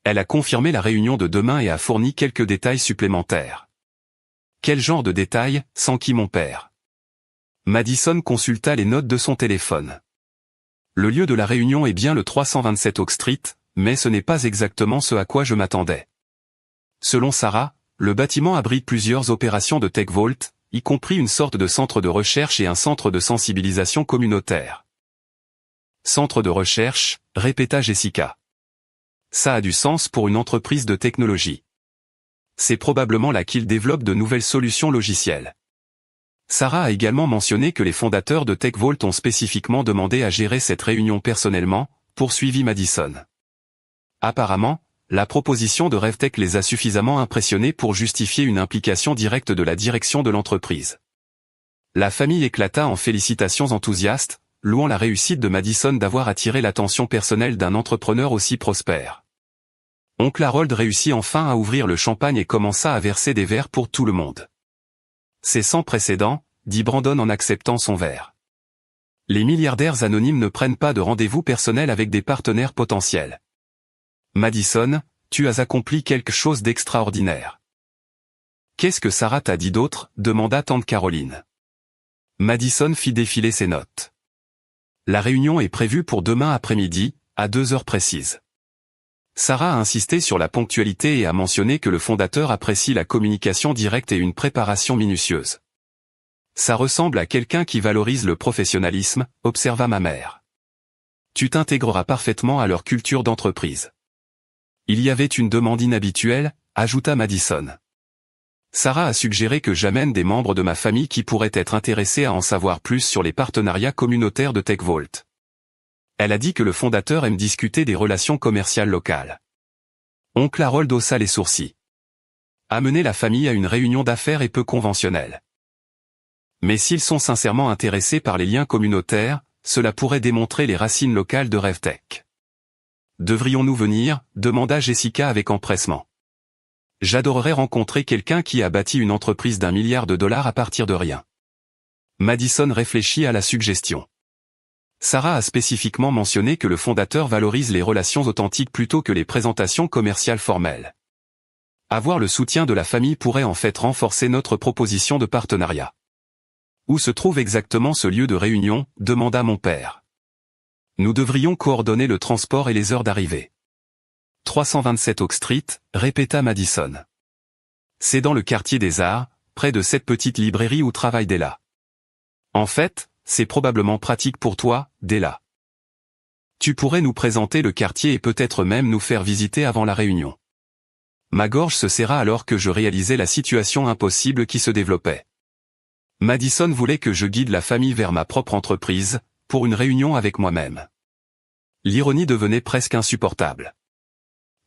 Elle a confirmé la réunion de demain et a fourni quelques détails supplémentaires. Quel genre de détails, s'enquit mon père. Madison consulta les notes de son téléphone. Le lieu de la réunion est bien le 327 Oak Street, mais ce n'est pas exactement ce à quoi je m'attendais. Selon Sarah, le bâtiment abrite plusieurs opérations de TechVault, y compris une sorte de centre de recherche et un centre de sensibilisation communautaire. Centre de recherche, répéta Jessica. Ça a du sens pour une entreprise de technologie. C'est probablement là qu'ils développent de nouvelles solutions logicielles. Sarah a également mentionné que les fondateurs de TechVault ont spécifiquement demandé à gérer cette réunion personnellement, poursuivit Madison. Apparemment, la proposition de RevTech les a suffisamment impressionnés pour justifier une implication directe de la direction de l'entreprise. La famille éclata en félicitations enthousiastes, louant la réussite de Madison d'avoir attiré l'attention personnelle d'un entrepreneur aussi prospère. Oncle Harold réussit enfin à ouvrir le champagne et commença à verser des verres pour tout le monde. C'est sans précédent, dit Brandon en acceptant son verre. Les milliardaires anonymes ne prennent pas de rendez-vous personnel avec des partenaires potentiels. Madison, tu as accompli quelque chose d'extraordinaire. Qu'est-ce que Sarah t'a dit d'autre, demanda tante Caroline. Madison fit défiler ses notes. La réunion est prévue pour demain après-midi, à 2 heures précises. Sarah a insisté sur la ponctualité et a mentionné que le fondateur apprécie la communication directe et une préparation minutieuse. Ça ressemble à quelqu'un qui valorise le professionnalisme, observa ma mère. Tu t'intégreras parfaitement à leur culture d'entreprise. Il y avait une demande inhabituelle, ajouta Madison. Sarah a suggéré que j'amène des membres de ma famille qui pourraient être intéressés à en savoir plus sur les partenariats communautaires de TechVault. Elle a dit que le fondateur aime discuter des relations commerciales locales. Oncle Harold haussa les sourcils. Amener la famille à une réunion d'affaires est peu conventionnel. Mais s'ils sont sincèrement intéressés par les liens communautaires, cela pourrait démontrer les racines locales de RevTech. Devrions-nous venir, demanda Jessica avec empressement. J'adorerais rencontrer quelqu'un qui a bâti une entreprise d'1 milliard de dollars à partir de rien. Madison réfléchit à la suggestion. Sarah a spécifiquement mentionné que le fondateur valorise les relations authentiques plutôt que les présentations commerciales formelles. Avoir le soutien de la famille pourrait en fait renforcer notre proposition de partenariat. Où se trouve exactement ce lieu de réunion, demanda mon père. Nous devrions coordonner le transport et les heures d'arrivée. 327 Oak Street, répéta Madison. C'est dans le quartier des Arts, près de cette petite librairie où travaille Della. En fait, c'est probablement pratique pour toi, Della. Tu pourrais nous présenter le quartier et peut-être même nous faire visiter avant la réunion. Ma gorge se serra alors que je réalisais la situation impossible qui se développait. Madison voulait que je guide la famille vers ma propre entreprise, pour une réunion avec moi-même. L'ironie devenait presque insupportable.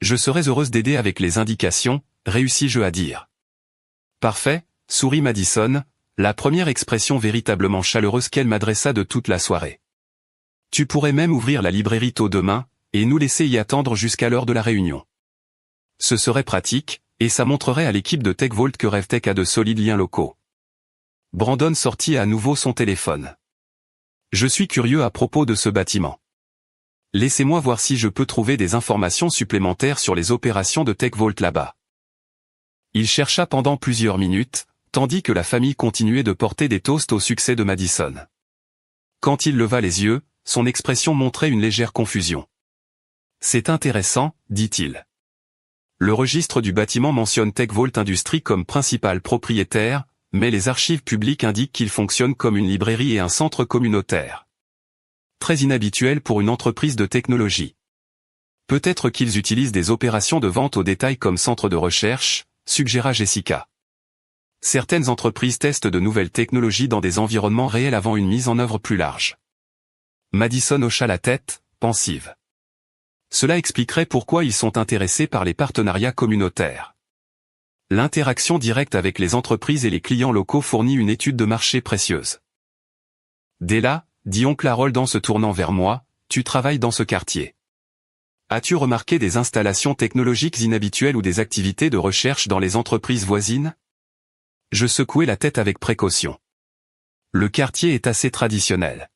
Je serais heureuse d'aider avec les indications, réussis-je à dire. Parfait, sourit Madison, la première expression véritablement chaleureuse qu'elle m'adressa de toute la soirée. Tu pourrais même ouvrir la librairie tôt demain, et nous laisser y attendre jusqu'à l'heure de la réunion. Ce serait pratique, et ça montrerait à l'équipe de TechVault que RevTech a de solides liens locaux. Brandon sortit à nouveau son téléphone. Je suis curieux à propos de ce bâtiment. Laissez-moi voir si je peux trouver des informations supplémentaires sur les opérations de TechVault là-bas. Il chercha pendant plusieurs minutes, tandis que la famille continuait de porter des toasts au succès de Madison. Quand il leva les yeux, son expression montrait une légère confusion. « C'est intéressant, dit-il. Le registre du bâtiment mentionne TechVault Industries comme principal propriétaire, mais les archives publiques indiquent qu'il fonctionne comme une librairie et un centre communautaire. Très inhabituel pour une entreprise de technologie. Peut-être qu'ils utilisent des opérations de vente au détail comme centre de recherche, suggéra Jessica. Certaines entreprises testent de nouvelles technologies dans des environnements réels avant une mise en œuvre plus large. Madison hocha la tête, pensive. Cela expliquerait pourquoi ils sont intéressés par les partenariats communautaires. L'interaction directe avec les entreprises et les clients locaux fournit une étude de marché précieuse. Dès là, dit oncle Harold en se tournant vers moi, tu travailles dans ce quartier. As-tu remarqué des installations technologiques inhabituelles ou des activités de recherche dans les entreprises voisines? Je secouai la tête avec précaution. Le quartier est assez traditionnel.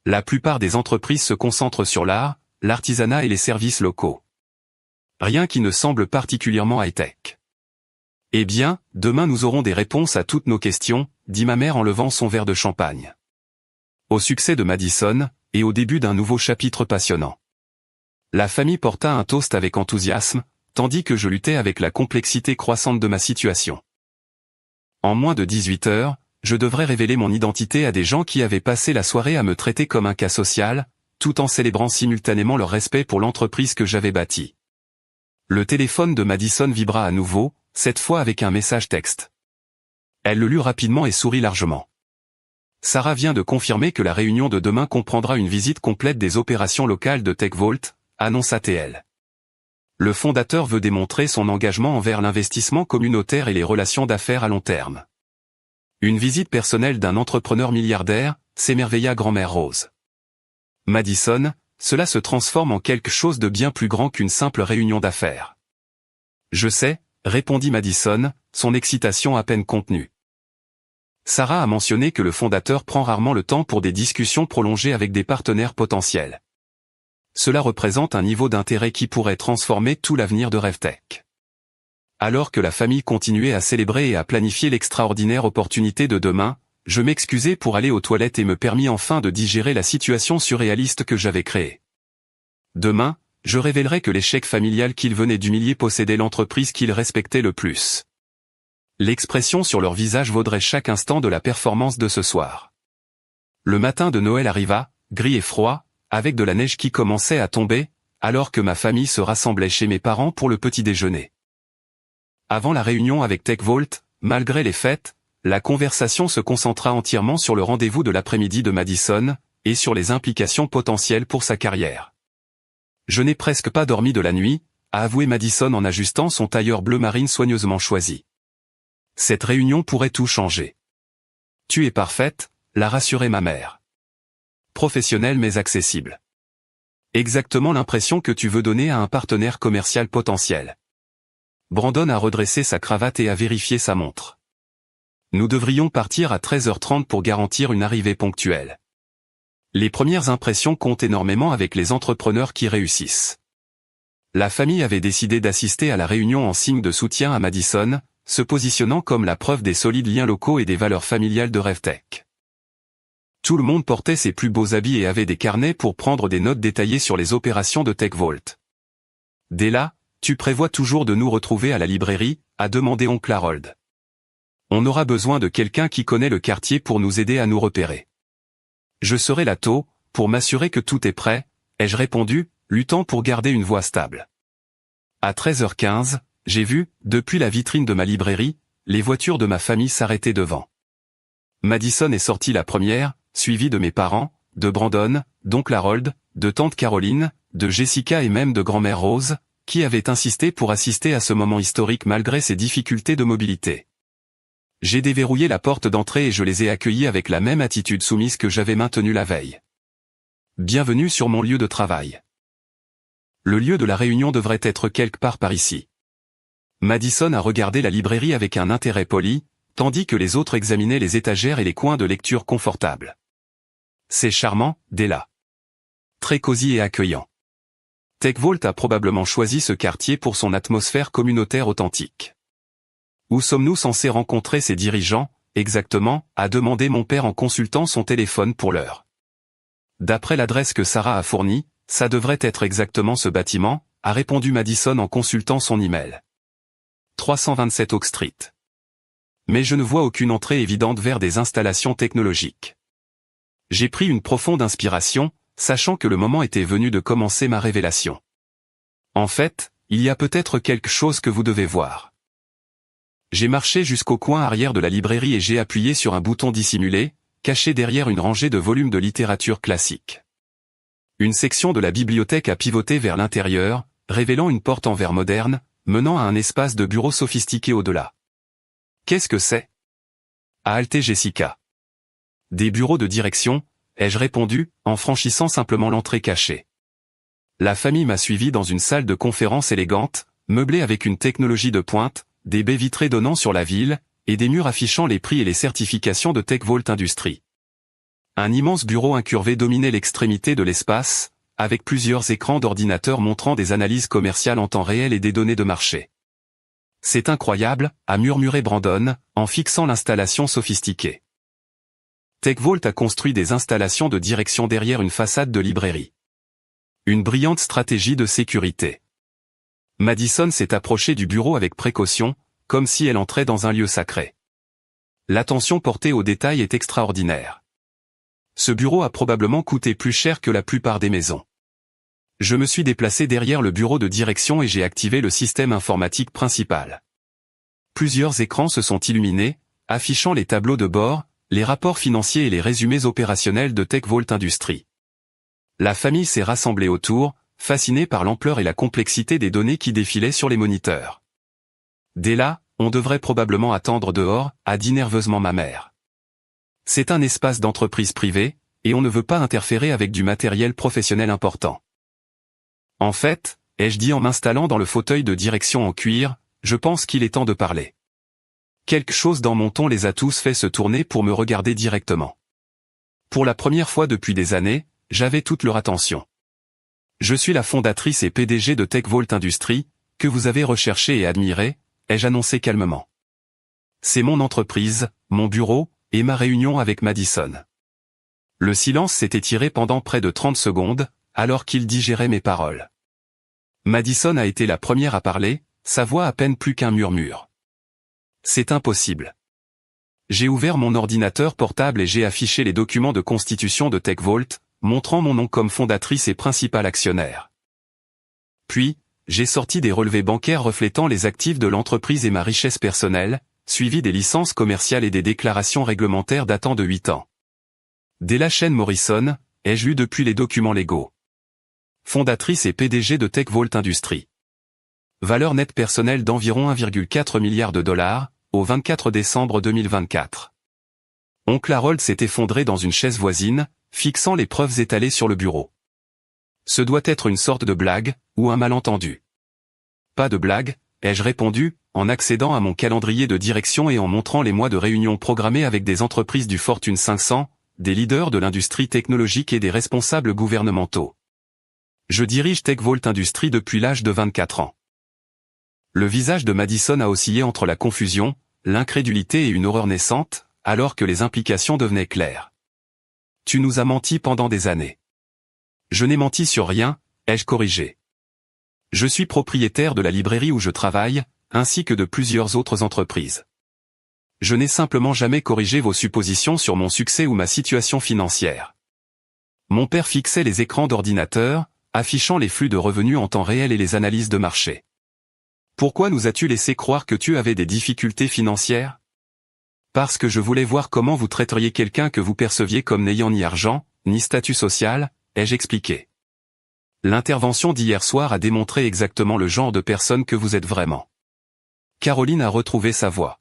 La plupart des entreprises se concentrent sur l'art, l'artisanat et les services locaux. Rien qui ne semble particulièrement high-tech. Eh bien, demain nous aurons des réponses à toutes nos questions, dit ma mère en levant son verre de champagne. Au succès de Madison, et au début d'un nouveau chapitre passionnant. La famille porta un toast avec enthousiasme, tandis que je luttais avec la complexité croissante de ma situation. En moins de 18 heures, je devrais révéler mon identité à des gens qui avaient passé la soirée à me traiter comme un cas social, tout en célébrant simultanément leur respect pour l'entreprise que j'avais bâtie. Le téléphone de Madison vibra à nouveau, cette fois avec un message texte. Elle le lut rapidement et sourit largement. Sarah vient de confirmer que la réunion de demain comprendra une visite complète des opérations locales de TechVault, annonça-t-elle. Le fondateur veut démontrer son engagement envers l'investissement communautaire et les relations d'affaires à long terme. Une visite personnelle d'un entrepreneur milliardaire, s'émerveilla grand-mère Rose. Madison, cela se transforme en quelque chose de bien plus grand qu'une simple réunion d'affaires. Je sais, répondit Madison, son excitation à peine contenue. Sarah a mentionné que le fondateur prend rarement le temps pour des discussions prolongées avec des partenaires potentiels. Cela représente un niveau d'intérêt qui pourrait transformer tout l'avenir de RevTech. Alors que la famille continuait à célébrer et à planifier l'extraordinaire opportunité de demain, je m'excusai pour aller aux toilettes et me permis enfin de digérer la situation surréaliste que j'avais créée. Demain, je révélerai que l'échec familial qu'ils venaient d'humilier possédait l'entreprise qu'ils respectaient le plus. L'expression sur leur visage vaudrait chaque instant de la performance de ce soir. Le matin de Noël arriva, gris et froid, avec de la neige qui commençait à tomber, alors que ma famille se rassemblait chez mes parents pour le petit déjeuner. Avant la réunion avec TechVault, malgré les fêtes, la conversation se concentra entièrement sur le rendez-vous de l'après-midi de Madison, et sur les implications potentielles pour sa carrière. Je n'ai presque pas dormi de la nuit, a avoué Madison en ajustant son tailleur bleu marine soigneusement choisi. Cette réunion pourrait tout changer. Tu es parfaite, l'a rassuré ma mère. Professionnelle mais accessible. Exactement l'impression que tu veux donner à un partenaire commercial potentiel. Brandon a redressé sa cravate et a vérifié sa montre. Nous devrions partir à 13h30 pour garantir une arrivée ponctuelle. Les premières impressions comptent énormément avec les entrepreneurs qui réussissent. La famille avait décidé d'assister à la réunion en signe de soutien à Madison, se positionnant comme la preuve des solides liens locaux et des valeurs familiales de RevTech. Tout le monde portait ses plus beaux habits et avait des carnets pour prendre des notes détaillées sur les opérations de TechVault. Dès là, tu prévois toujours de nous retrouver à la librairie, a demandé oncle Harold. On aura besoin de quelqu'un qui connaît le quartier pour nous aider à nous repérer. Je serai là tôt, pour m'assurer que tout est prêt, ai-je répondu, luttant pour garder une voix stable. À 13h15, j'ai vu, depuis la vitrine de ma librairie, les voitures de ma famille s'arrêter devant. Madison est sortie la première, suivie de mes parents, de Brandon, d'oncle Harold, de tante Caroline, de Jessica et même de grand-mère Rose, qui avait insisté pour assister à ce moment historique malgré ses difficultés de mobilité. J'ai déverrouillé la porte d'entrée et je les ai accueillis avec la même attitude soumise que j'avais maintenue la veille. Bienvenue sur mon lieu de travail. Le lieu de la réunion devrait être quelque part par ici. Madison a regardé la librairie avec un intérêt poli, tandis que les autres examinaient les étagères et les coins de lecture confortables. C'est charmant, dès là. Très cosy et accueillant. TechVault a probablement choisi ce quartier pour son atmosphère communautaire authentique. Où sommes-nous censés rencontrer ces dirigeants, exactement, a demandé mon père en consultant son téléphone pour l'heure. D'après l'adresse que Sarah a fournie, ça devrait être exactement ce bâtiment, a répondu Madison en consultant son email. 327 Oak Street. Mais je ne vois aucune entrée évidente vers des installations technologiques. J'ai pris une profonde inspiration, sachant que le moment était venu de commencer ma révélation. En fait, il y a peut-être quelque chose que vous devez voir. J'ai marché jusqu'au coin arrière de la librairie et j'ai appuyé sur un bouton dissimulé, caché derrière une rangée de volumes de littérature classique. Une section de la bibliothèque a pivoté vers l'intérieur, révélant une porte en verre moderne, menant à un espace de bureau sophistiqué au-delà. Qu'est-ce que c'est ? A halté Jessica. Des bureaux de direction, ai-je répondu, en franchissant simplement l'entrée cachée. La famille m'a suivi dans une salle de conférence élégante, meublée avec une technologie de pointe, des baies vitrées donnant sur la ville, et des murs affichant les prix et les certifications de TechVault Industries. Un immense bureau incurvé dominait l'extrémité de l'espace, avec plusieurs écrans d'ordinateurs montrant des analyses commerciales en temps réel et des données de marché. C'est incroyable, a murmuré Brandon, en fixant l'installation sophistiquée. TechVault a construit des installations de direction derrière une façade de librairie. Une brillante stratégie de sécurité. Madison s'est approchée du bureau avec précaution, comme si elle entrait dans un lieu sacré. L'attention portée aux détails est extraordinaire. Ce bureau a probablement coûté plus cher que la plupart des maisons. Je me suis déplacé derrière le bureau de direction et j'ai activé le système informatique principal. Plusieurs écrans se sont illuminés, affichant les tableaux de bord, les rapports financiers et les résumés opérationnels de TechVault Industries. La famille s'est rassemblée autour, fascinée par l'ampleur et la complexité des données qui défilaient sur les moniteurs. Dès là, on devrait probablement attendre dehors, a dit nerveusement ma mère. C'est un espace d'entreprise privée, et on ne veut pas interférer avec du matériel professionnel important. En fait, ai-je dit en m'installant dans le fauteuil de direction en cuir, je pense qu'il est temps de parler. Quelque chose dans mon ton les a tous fait se tourner pour me regarder directement. Pour la première fois depuis des années, j'avais toute leur attention. Je suis la fondatrice et PDG de TechVault Industries, que vous avez recherché et admiré, ai-je annoncé calmement. C'est mon entreprise, mon bureau, et ma réunion avec Madison. Le silence s'est étiré pendant près de 30 secondes, alors qu'il digérait mes paroles. Madison a été la première à parler, sa voix à peine plus qu'un murmure. C'est impossible. J'ai ouvert mon ordinateur portable et j'ai affiché les documents de constitution de TechVault, montrant mon nom comme fondatrice et principal actionnaire. Puis, j'ai sorti des relevés bancaires reflétant les actifs de l'entreprise et ma richesse personnelle, suivi des licences commerciales et des déclarations réglementaires datant de 8 ans. Dès la chaîne Morrison, ai-je lu depuis les documents légaux. Fondatrice et PDG de TechVault Industries. Valeur nette personnelle d'environ 1,4 milliard de dollars, au 24 décembre 2024. Oncle Harold s'est effondré dans une chaise voisine, fixant les preuves étalées sur le bureau. Ce doit être une sorte de blague, ou un malentendu. Pas de blague, ai-je répondu, en accédant à mon calendrier de direction et en montrant les mois de réunions programmés avec des entreprises du Fortune 500, des leaders de l'industrie technologique et des responsables gouvernementaux. Je dirige TechVault Industries depuis l'âge de 24 ans. Le visage de Madison a oscillé entre la confusion, l'incrédulité et une horreur naissante, alors que les implications devenaient claires. Tu nous as menti pendant des années. Je n'ai menti sur rien, ai-je corrigé. Je suis propriétaire de la librairie où je travaille, ainsi que de plusieurs autres entreprises. Je n'ai simplement jamais corrigé vos suppositions sur mon succès ou ma situation financière. Mon père fixait les écrans d'ordinateur, affichant les flux de revenus en temps réel et les analyses de marché. Pourquoi nous as-tu laissé croire que tu avais des difficultés financières ? Parce que je voulais voir comment vous traiteriez quelqu'un que vous perceviez comme n'ayant ni argent, ni statut social, ai-je expliqué. L'intervention d'hier soir a démontré exactement le genre de personne que vous êtes vraiment. Caroline a retrouvé sa voix.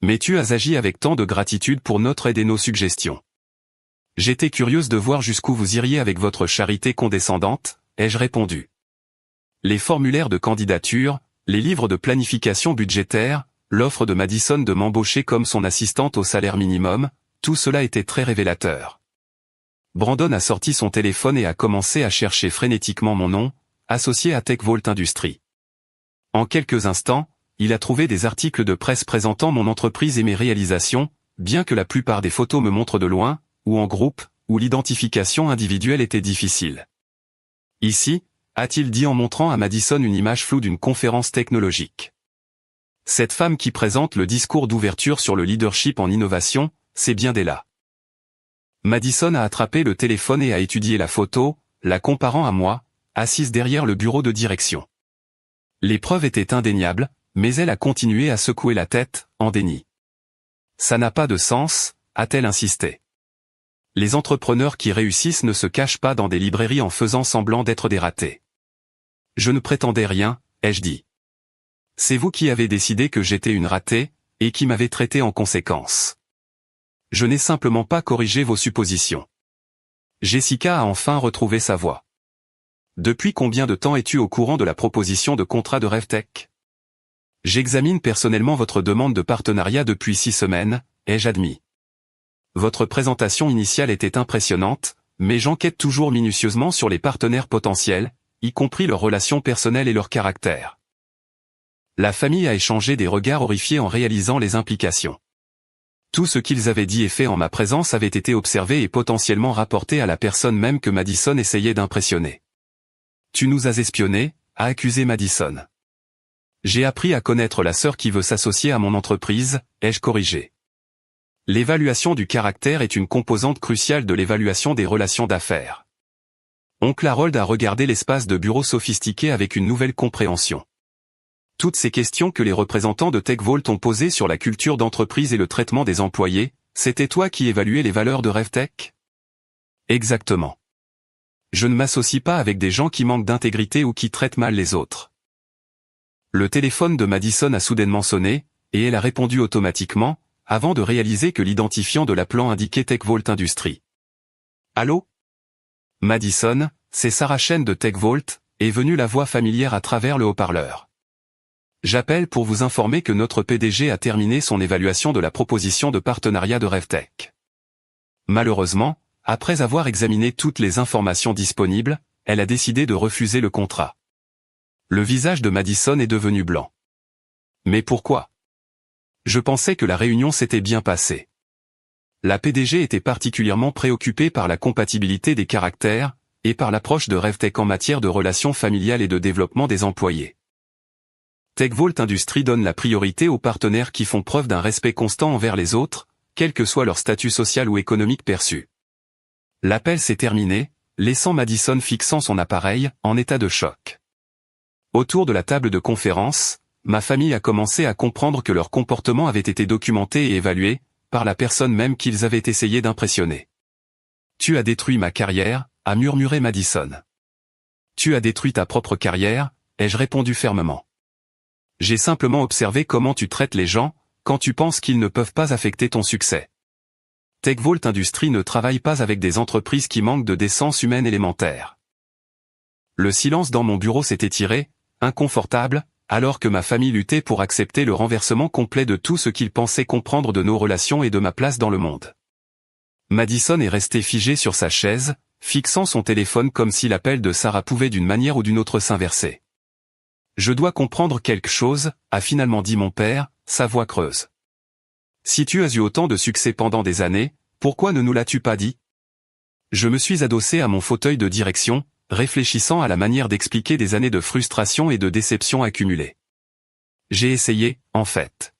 Mais tu as agi avec tant de gratitude pour notre aide et nos suggestions. J'étais curieuse de voir jusqu'où vous iriez avec votre charité condescendante, ai-je répondu. Les formulaires de candidature, les livres de planification budgétaire, l'offre de Madison de m'embaucher comme son assistante au salaire minimum, tout cela était très révélateur. Brandon a sorti son téléphone et a commencé à chercher frénétiquement mon nom, associé à TechVault Industries. En quelques instants, il a trouvé des articles de presse présentant mon entreprise et mes réalisations, bien que la plupart des photos me montrent de loin, ou en groupe, où l'identification individuelle était difficile. Ici, a-t-il dit en montrant à Madison une image floue d'une conférence technologique. Cette femme qui présente le discours d'ouverture sur le leadership en innovation, c'est bien d'elle. Madison a attrapé le téléphone et a étudié la photo, la comparant à moi, assise derrière le bureau de direction. Les preuves étaient indéniables, mais elle a continué à secouer la tête, en déni. Ça n'a pas de sens, a-t-elle insisté. Les entrepreneurs qui réussissent ne se cachent pas dans des librairies en faisant semblant d'être des ratés. Je ne prétendais rien, ai-je dit. C'est vous qui avez décidé que j'étais une ratée, et qui m'avez traité en conséquence. Je n'ai simplement pas corrigé vos suppositions. Jessica a enfin retrouvé sa voix. Depuis combien de temps es-tu au courant de la proposition de contrat de RevTech? J'examine personnellement votre demande de partenariat depuis 6 semaines, ai-je admis. Votre présentation initiale était impressionnante, mais j'enquête toujours minutieusement sur les partenaires potentiels, y compris leurs relations personnelles et leur caractère. La famille a échangé des regards horrifiés en réalisant les implications. Tout ce qu'ils avaient dit et fait en ma présence avait été observé et potentiellement rapporté à la personne même que Madison essayait d'impressionner. Tu nous as espionnés, a accusé Madison. J'ai appris à connaître la sœur qui veut s'associer à mon entreprise, ai-je corrigé. L'évaluation du caractère est une composante cruciale de l'évaluation des relations d'affaires. Oncle Harold a regardé l'espace de bureau sophistiqué avec une nouvelle compréhension. Toutes ces questions que les représentants de TechVault ont posées sur la culture d'entreprise et le traitement des employés, c'était toi qui évaluais les valeurs de RevTech? Exactement. Je ne m'associe pas avec des gens qui manquent d'intégrité ou qui traitent mal les autres. Le téléphone de Madison a soudainement sonné, et elle a répondu automatiquement, avant de réaliser que l'identifiant de l'appelant indiquait TechVault Industries. Allô? Madison, c'est Sarah Chen de TechVault, est venue la voix familière à travers le haut-parleur. J'appelle pour vous informer que notre PDG a terminé son évaluation de la proposition de partenariat de RevTech. Malheureusement, après avoir examiné toutes les informations disponibles, elle a décidé de refuser le contrat. Le visage de Madison est devenu blanc. Mais pourquoi? Je pensais que la réunion s'était bien passée. La PDG était particulièrement préoccupée par la compatibilité des caractères, et par l'approche de RevTech en matière de relations familiales et de développement des employés. TechVault Industries donne la priorité aux partenaires qui font preuve d'un respect constant envers les autres, quel que soit leur statut social ou économique perçu. L'appel s'est terminé, laissant Madison fixant son appareil, en état de choc. Autour de la table de conférence, ma famille a commencé à comprendre que leur comportement avait été documenté et évalué, par la personne même qu'ils avaient essayé d'impressionner. Tu as détruit ma carrière, a murmuré Madison. Tu as détruit ta propre carrière, ai-je répondu fermement. J'ai simplement observé comment tu traites les gens, quand tu penses qu'ils ne peuvent pas affecter ton succès. TechVault Industries ne travaille pas avec des entreprises qui manquent de décence humaine élémentaire. Le silence dans mon bureau s'est étiré, inconfortable, alors que ma famille luttait pour accepter le renversement complet de tout ce qu'ils pensaient comprendre de nos relations et de ma place dans le monde. Madison est restée figée sur sa chaise, fixant son téléphone comme si l'appel de Sarah pouvait d'une manière ou d'une autre s'inverser. Je dois comprendre quelque chose, a finalement dit mon père, sa voix creuse. Si tu as eu autant de succès pendant des années, pourquoi ne nous l'as-tu pas dit? Je me suis adossé à mon fauteuil de direction, réfléchissant à la manière d'expliquer des années de frustration et de déception accumulées. J'ai essayé, en fait.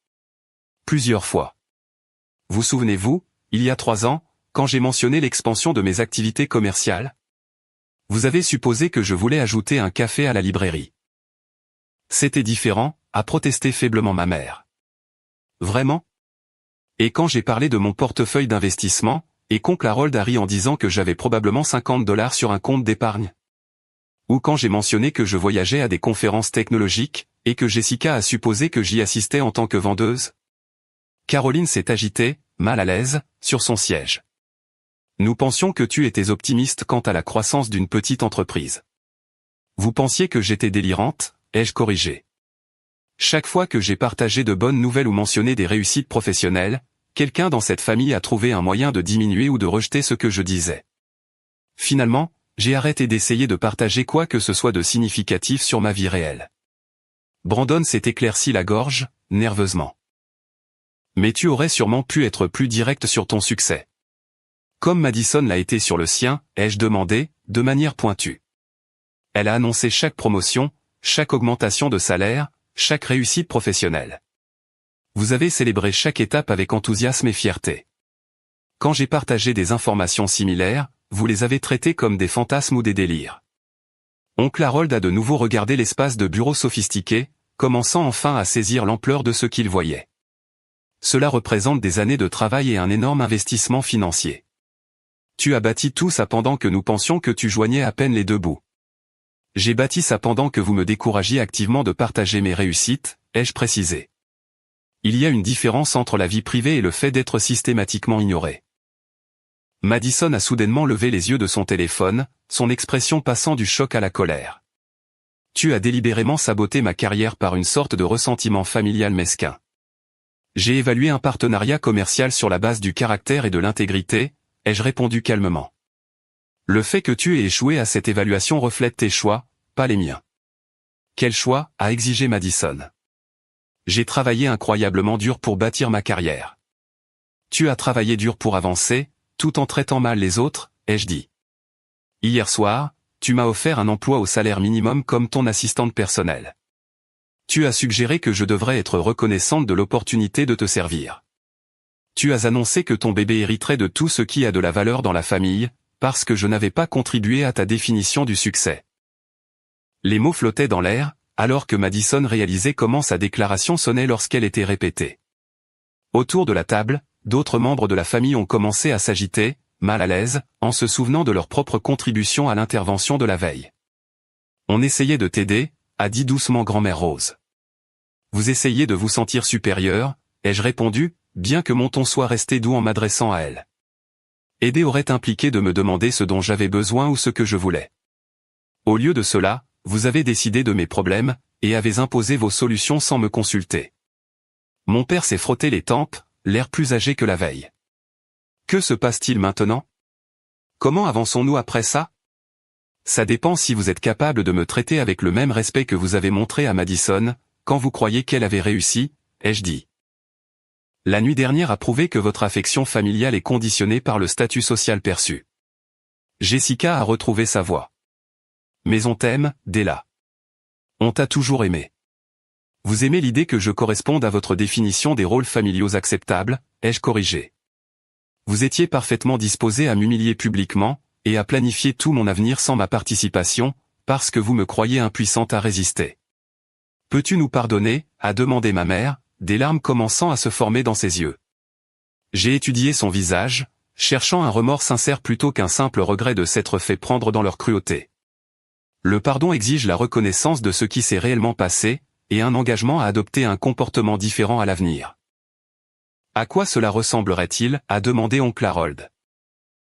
Plusieurs fois. Vous souvenez-vous, il y a 3 ans, quand j'ai mentionné l'expansion de mes activités commerciales? Vous avez supposé que je voulais ajouter un café à la librairie. C'était différent, a protesté faiblement ma mère. Vraiment? Et quand j'ai parlé de mon portefeuille d'investissement, et qu'oncle Harold a ri en disant que j'avais probablement $50 sur un compte d'épargne? Ou quand j'ai mentionné que je voyageais à des conférences technologiques, et que Jessica a supposé que j'y assistais en tant que vendeuse? Caroline s'est agitée, mal à l'aise, sur son siège. Nous pensions que tu étais optimiste quant à la croissance d'une petite entreprise. Vous pensiez que j'étais délirante, ai-je corrigé. Chaque fois que j'ai partagé de bonnes nouvelles ou mentionné des réussites professionnelles, quelqu'un dans cette famille a trouvé un moyen de diminuer ou de rejeter ce que je disais. Finalement, j'ai arrêté d'essayer de partager quoi que ce soit de significatif sur ma vie réelle. Brandon s'est éclairci la gorge, nerveusement. Mais tu aurais sûrement pu être plus direct sur ton succès. Comme Madison l'a été sur le sien, ai-je demandé, de manière pointue. Elle a annoncé chaque promotion, chaque augmentation de salaire, chaque réussite professionnelle. Vous avez célébré chaque étape avec enthousiasme et fierté. Quand j'ai partagé des informations similaires, vous les avez traitées comme des fantasmes ou des délires. Oncle Harold a de nouveau regardé l'espace de bureau sophistiqué, commençant enfin à saisir l'ampleur de ce qu'il voyait. Cela représente des années de travail et un énorme investissement financier. Tu as bâti tout ça pendant que nous pensions que tu joignais à peine les deux bouts. J'ai bâti ça pendant que vous me découragiez activement de partager mes réussites, ai-je précisé. Il y a une différence entre la vie privée et le fait d'être systématiquement ignoré. Madison a soudainement levé les yeux de son téléphone, son expression passant du choc à la colère. Tu as délibérément saboté ma carrière par une sorte de ressentiment familial mesquin. J'ai évalué un partenariat commercial sur la base du caractère et de l'intégrité, ai-je répondu calmement. Le fait que tu aies échoué à cette évaluation reflète tes choix, pas les miens. Quel choix, a exigé Madison. J'ai travaillé incroyablement dur pour bâtir ma carrière. Tu as travaillé dur pour avancer, tout en traitant mal les autres, ai-je dit. Hier soir, tu m'as offert un emploi au salaire minimum comme ton assistante personnelle. Tu as suggéré que je devrais être reconnaissante de l'opportunité de te servir. Tu as annoncé que ton bébé hériterait de tout ce qui a de la valeur dans la famille, parce que je n'avais pas contribué à ta définition du succès. Les mots flottaient dans l'air, alors que Madison réalisait comment sa déclaration sonnait lorsqu'elle était répétée. Autour de la table, d'autres membres de la famille ont commencé à s'agiter, mal à l'aise, en se souvenant de leur propre contribution à l'intervention de la veille. On essayait de t'aider, a dit doucement grand-mère Rose. Vous essayez de vous sentir supérieur, ai-je répondu, bien que mon ton soit resté doux en m'adressant à elle. Aider aurait impliqué de me demander ce dont j'avais besoin ou ce que je voulais. Au lieu de cela, vous avez décidé de mes problèmes, et avez imposé vos solutions sans me consulter. Mon père s'est frotté les tempes, l'air plus âgé que la veille. Que se passe-t-il maintenant? Comment avançons-nous après ça? Ça dépend si vous êtes capable de me traiter avec le même respect que vous avez montré à Madison, quand vous croyez qu'elle avait réussi, ai-je dit. La nuit dernière a prouvé que votre affection familiale est conditionnée par le statut social perçu. Jessica a retrouvé sa voix. Mais on t'aime, Della. On t'a toujours aimé. Vous aimez l'idée que je corresponde à votre définition des rôles familiaux acceptables, ai-je corrigé. Vous étiez parfaitement disposé à m'humilier publiquement, et à planifier tout mon avenir sans ma participation, parce que vous me croyez impuissante à résister. Peux-tu nous pardonner, a demandé ma mère, des larmes commençant à se former dans ses yeux. J'ai étudié son visage, cherchant un remords sincère plutôt qu'un simple regret de s'être fait prendre dans leur cruauté. Le pardon exige la reconnaissance de ce qui s'est réellement passé, et un engagement à adopter un comportement différent à l'avenir. À quoi cela ressemblerait-il, a demandé oncle Harold.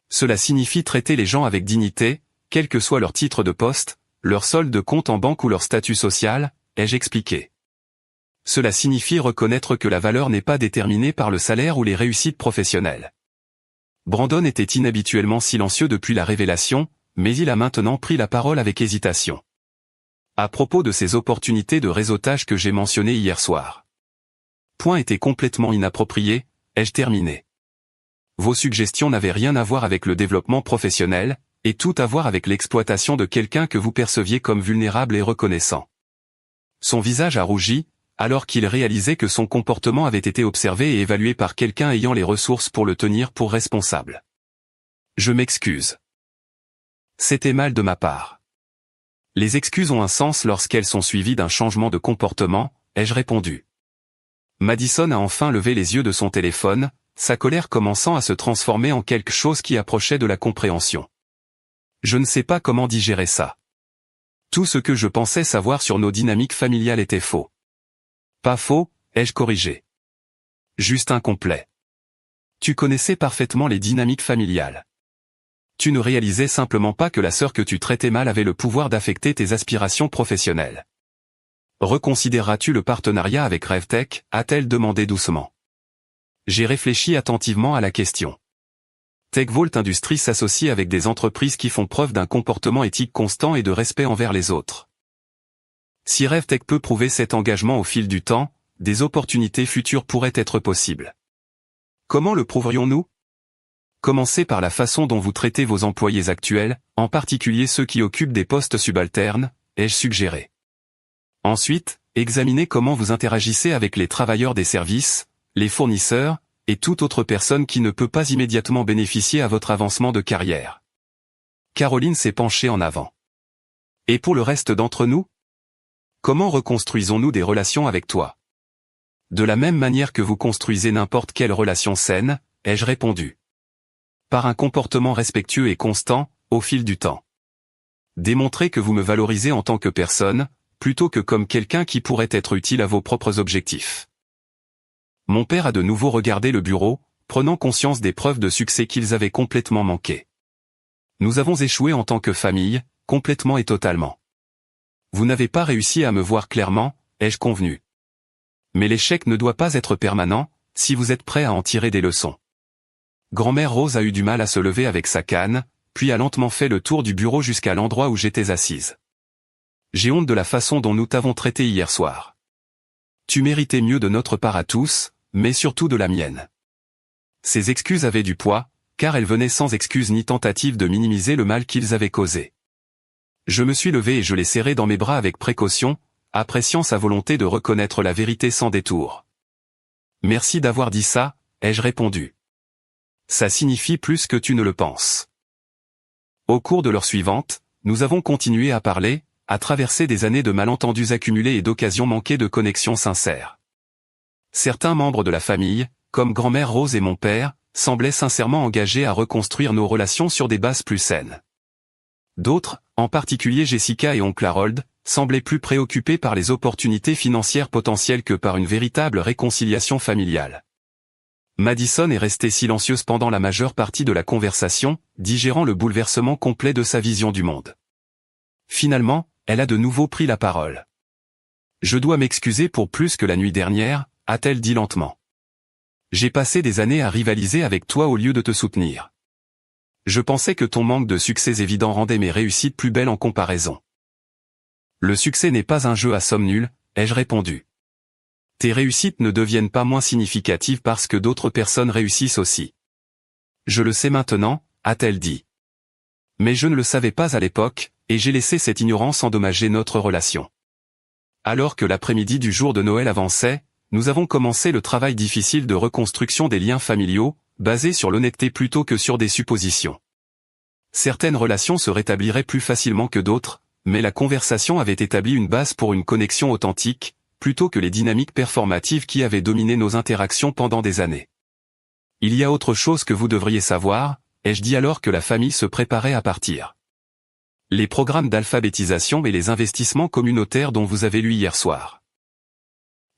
Cela signifie traiter les gens avec dignité, quel que soit leur titre de poste, leur solde de compte en banque ou leur statut social, ai-je expliqué. Cela signifie reconnaître que la valeur n'est pas déterminée par le salaire ou les réussites professionnelles. Brandon était inhabituellement silencieux depuis la révélation, mais il a maintenant pris la parole avec hésitation. À propos de ces opportunités de réseautage que j'ai mentionnées hier soir. Point était complètement inapproprié, ai-je terminé. Vos suggestions n'avaient rien à voir avec le développement professionnel, et tout à voir avec l'exploitation de quelqu'un que vous perceviez comme vulnérable et reconnaissant. Son visage a rougi, alors qu'il réalisait que son comportement avait été observé et évalué par quelqu'un ayant les ressources pour le tenir pour responsable. Je m'excuse. C'était mal de ma part. Les excuses ont un sens lorsqu'elles sont suivies d'un changement de comportement, ai-je répondu. Madison a enfin levé les yeux de son téléphone, sa colère commençant à se transformer en quelque chose qui approchait de la compréhension. Je ne sais pas comment digérer ça. Tout ce que je pensais savoir sur nos dynamiques familiales était faux. Pas faux, ai-je corrigé. Juste incomplet. Tu connaissais parfaitement les dynamiques familiales. Tu ne réalisais simplement pas que la sœur que tu traitais mal avait le pouvoir d'affecter tes aspirations professionnelles. Reconsidéreras-tu le partenariat avec RevTech, a-t-elle demandé doucement. J'ai réfléchi attentivement à la question. TechVault Industries s'associe avec des entreprises qui font preuve d'un comportement éthique constant et de respect envers les autres. Si RevTech peut prouver cet engagement au fil du temps, des opportunités futures pourraient être possibles. Comment le prouverions-nous? Commencez par la façon dont vous traitez vos employés actuels, en particulier ceux qui occupent des postes subalternes, ai-je suggéré. Ensuite, examinez comment vous interagissez avec les travailleurs des services, les fournisseurs, et toute autre personne qui ne peut pas immédiatement bénéficier à votre avancement de carrière. Caroline s'est penchée en avant. Et pour le reste d'entre nous? Comment reconstruisons-nous des relations avec toi? De la même manière que vous construisez n'importe quelle relation saine, ai-je répondu. Par un comportement respectueux et constant, au fil du temps. Démontrez que vous me valorisez en tant que personne, plutôt que comme quelqu'un qui pourrait être utile à vos propres objectifs. Mon père a de nouveau regardé le bureau, prenant conscience des preuves de succès qu'ils avaient complètement manqué. Nous avons échoué en tant que famille, complètement et totalement. Vous n'avez pas réussi à me voir clairement, ai-je convenu. Mais l'échec ne doit pas être permanent, si vous êtes prêt à en tirer des leçons. Grand-mère Rose a eu du mal à se lever avec sa canne, puis a lentement fait le tour du bureau jusqu'à l'endroit où j'étais assise. J'ai honte de la façon dont nous t'avons traité hier soir. Tu méritais mieux de notre part à tous, mais surtout de la mienne. Ces excuses avaient du poids, car elles venaient sans excuse ni tentative de minimiser le mal qu'ils avaient causé. Je me suis levé et je l'ai serré dans mes bras avec précaution, appréciant sa volonté de reconnaître la vérité sans détour. Merci d'avoir dit ça, ai-je répondu. Ça signifie plus que tu ne le penses. Au cours de l'heure suivante, nous avons continué à parler, à traverser des années de malentendus accumulés et d'occasions manquées de connexions sincères. Certains membres de la famille, comme grand-mère Rose et mon père, semblaient sincèrement engagés à reconstruire nos relations sur des bases plus saines. D'autres, en particulier Jessica et oncle Harold, semblaient plus préoccupés par les opportunités financières potentielles que par une véritable réconciliation familiale. Madison est restée silencieuse pendant la majeure partie de la conversation, digérant le bouleversement complet de sa vision du monde. Finalement, elle a de nouveau pris la parole. « Je dois m'excuser pour plus que la nuit dernière », a-t-elle dit lentement. « J'ai passé des années à rivaliser avec toi au lieu de te soutenir. Je pensais que ton manque de succès évident rendait mes réussites plus belles en comparaison. Le succès n'est pas un jeu à somme nulle, ai-je répondu. Tes réussites ne deviennent pas moins significatives parce que d'autres personnes réussissent aussi. Je le sais maintenant, a-t-elle dit. Mais je ne le savais pas à l'époque, et j'ai laissé cette ignorance endommager notre relation. Alors que l'après-midi du jour de Noël avançait, nous avons commencé le travail difficile de reconstruction des liens familiaux, basé sur l'honnêteté plutôt que sur des suppositions. Certaines relations se rétabliraient plus facilement que d'autres, mais la conversation avait établi une base pour une connexion authentique, plutôt que les dynamiques performatives qui avaient dominé nos interactions pendant des années. Il y a autre chose que vous devriez savoir, ai-je dit alors que la famille se préparait à partir. Les programmes d'alphabétisation et les investissements communautaires dont vous avez lu hier soir.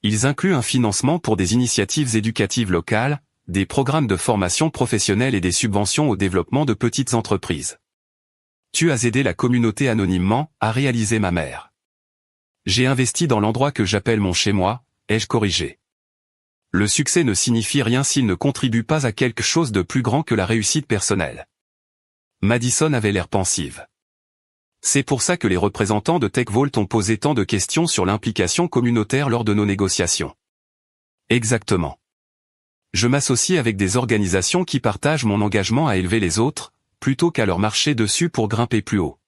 Ils incluent un financement pour des initiatives éducatives locales, des programmes de formation professionnelle et des subventions au développement de petites entreprises. Tu as aidé la communauté anonymement, a réalisé ma mère. J'ai investi dans l'endroit que j'appelle mon chez-moi, ai-je corrigé. Le succès ne signifie rien s'il ne contribue pas à quelque chose de plus grand que la réussite personnelle. Madison avait l'air pensive. C'est pour ça que les représentants de TechVault ont posé tant de questions sur l'implication communautaire lors de nos négociations. Exactement. Je m'associe avec des organisations qui partagent mon engagement à élever les autres, plutôt qu'à leur marcher dessus pour grimper plus haut.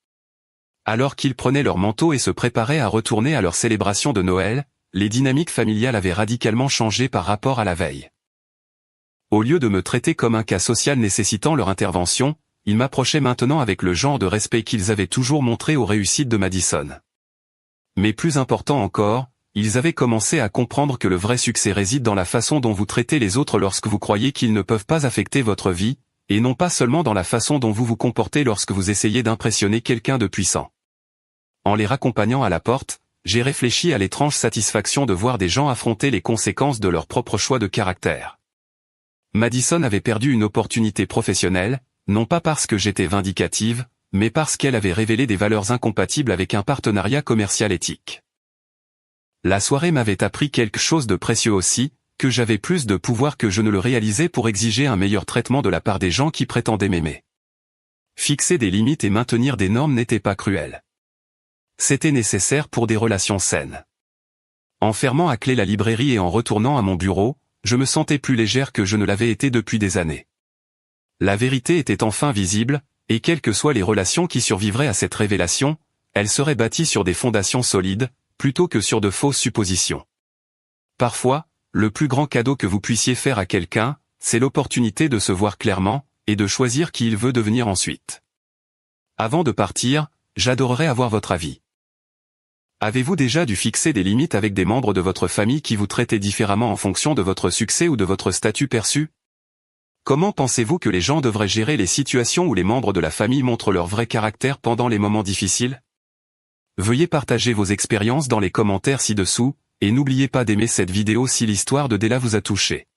Alors qu'ils prenaient leur manteau et se préparaient à retourner à leur célébration de Noël, les dynamiques familiales avaient radicalement changé par rapport à la veille. Au lieu de me traiter comme un cas social nécessitant leur intervention, ils m'approchaient maintenant avec le genre de respect qu'ils avaient toujours montré aux réussites de Madison. Mais plus important encore, ils avaient commencé à comprendre que le vrai succès réside dans la façon dont vous traitez les autres lorsque vous croyez qu'ils ne peuvent pas affecter votre vie, et non pas seulement dans la façon dont vous vous comportez lorsque vous essayez d'impressionner quelqu'un de puissant. En les raccompagnant à la porte, j'ai réfléchi à l'étrange satisfaction de voir des gens affronter les conséquences de leur propre choix de caractère. Madison avait perdu une opportunité professionnelle, non pas parce que j'étais vindicative, mais parce qu'elle avait révélé des valeurs incompatibles avec un partenariat commercial éthique. La soirée m'avait appris quelque chose de précieux aussi, que j'avais plus de pouvoir que je ne le réalisais pour exiger un meilleur traitement de la part des gens qui prétendaient m'aimer. Fixer des limites et maintenir des normes n'était pas cruel. C'était nécessaire pour des relations saines. En fermant à clé la librairie et en retournant à mon bureau, je me sentais plus légère que je ne l'avais été depuis des années. La vérité était enfin visible, et quelles que soient les relations qui survivraient à cette révélation, elles seraient bâties sur des fondations solides, plutôt que sur de fausses suppositions. Parfois, le plus grand cadeau que vous puissiez faire à quelqu'un, c'est l'opportunité de se voir clairement, et de choisir qui il veut devenir ensuite. Avant de partir, j'adorerais avoir votre avis. Avez-vous déjà dû fixer des limites avec des membres de votre famille qui vous traitaient différemment en fonction de votre succès ou de votre statut perçu? Comment pensez-vous que les gens devraient gérer les situations où les membres de la famille montrent leur vrai caractère pendant les moments difficiles? Veuillez partager vos expériences dans les commentaires ci-dessous, et n'oubliez pas d'aimer cette vidéo si l'histoire de Della vous a touché.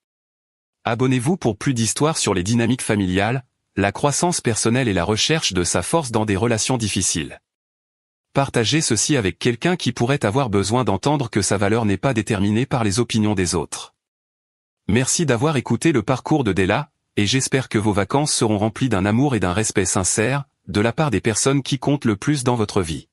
Abonnez-vous pour plus d'histoires sur les dynamiques familiales, la croissance personnelle et la recherche de sa force dans des relations difficiles. Partagez ceci avec quelqu'un qui pourrait avoir besoin d'entendre que sa valeur n'est pas déterminée par les opinions des autres. Merci d'avoir écouté le parcours de Della, et j'espère que vos vacances seront remplies d'un amour et d'un respect sincère, de la part des personnes qui comptent le plus dans votre vie.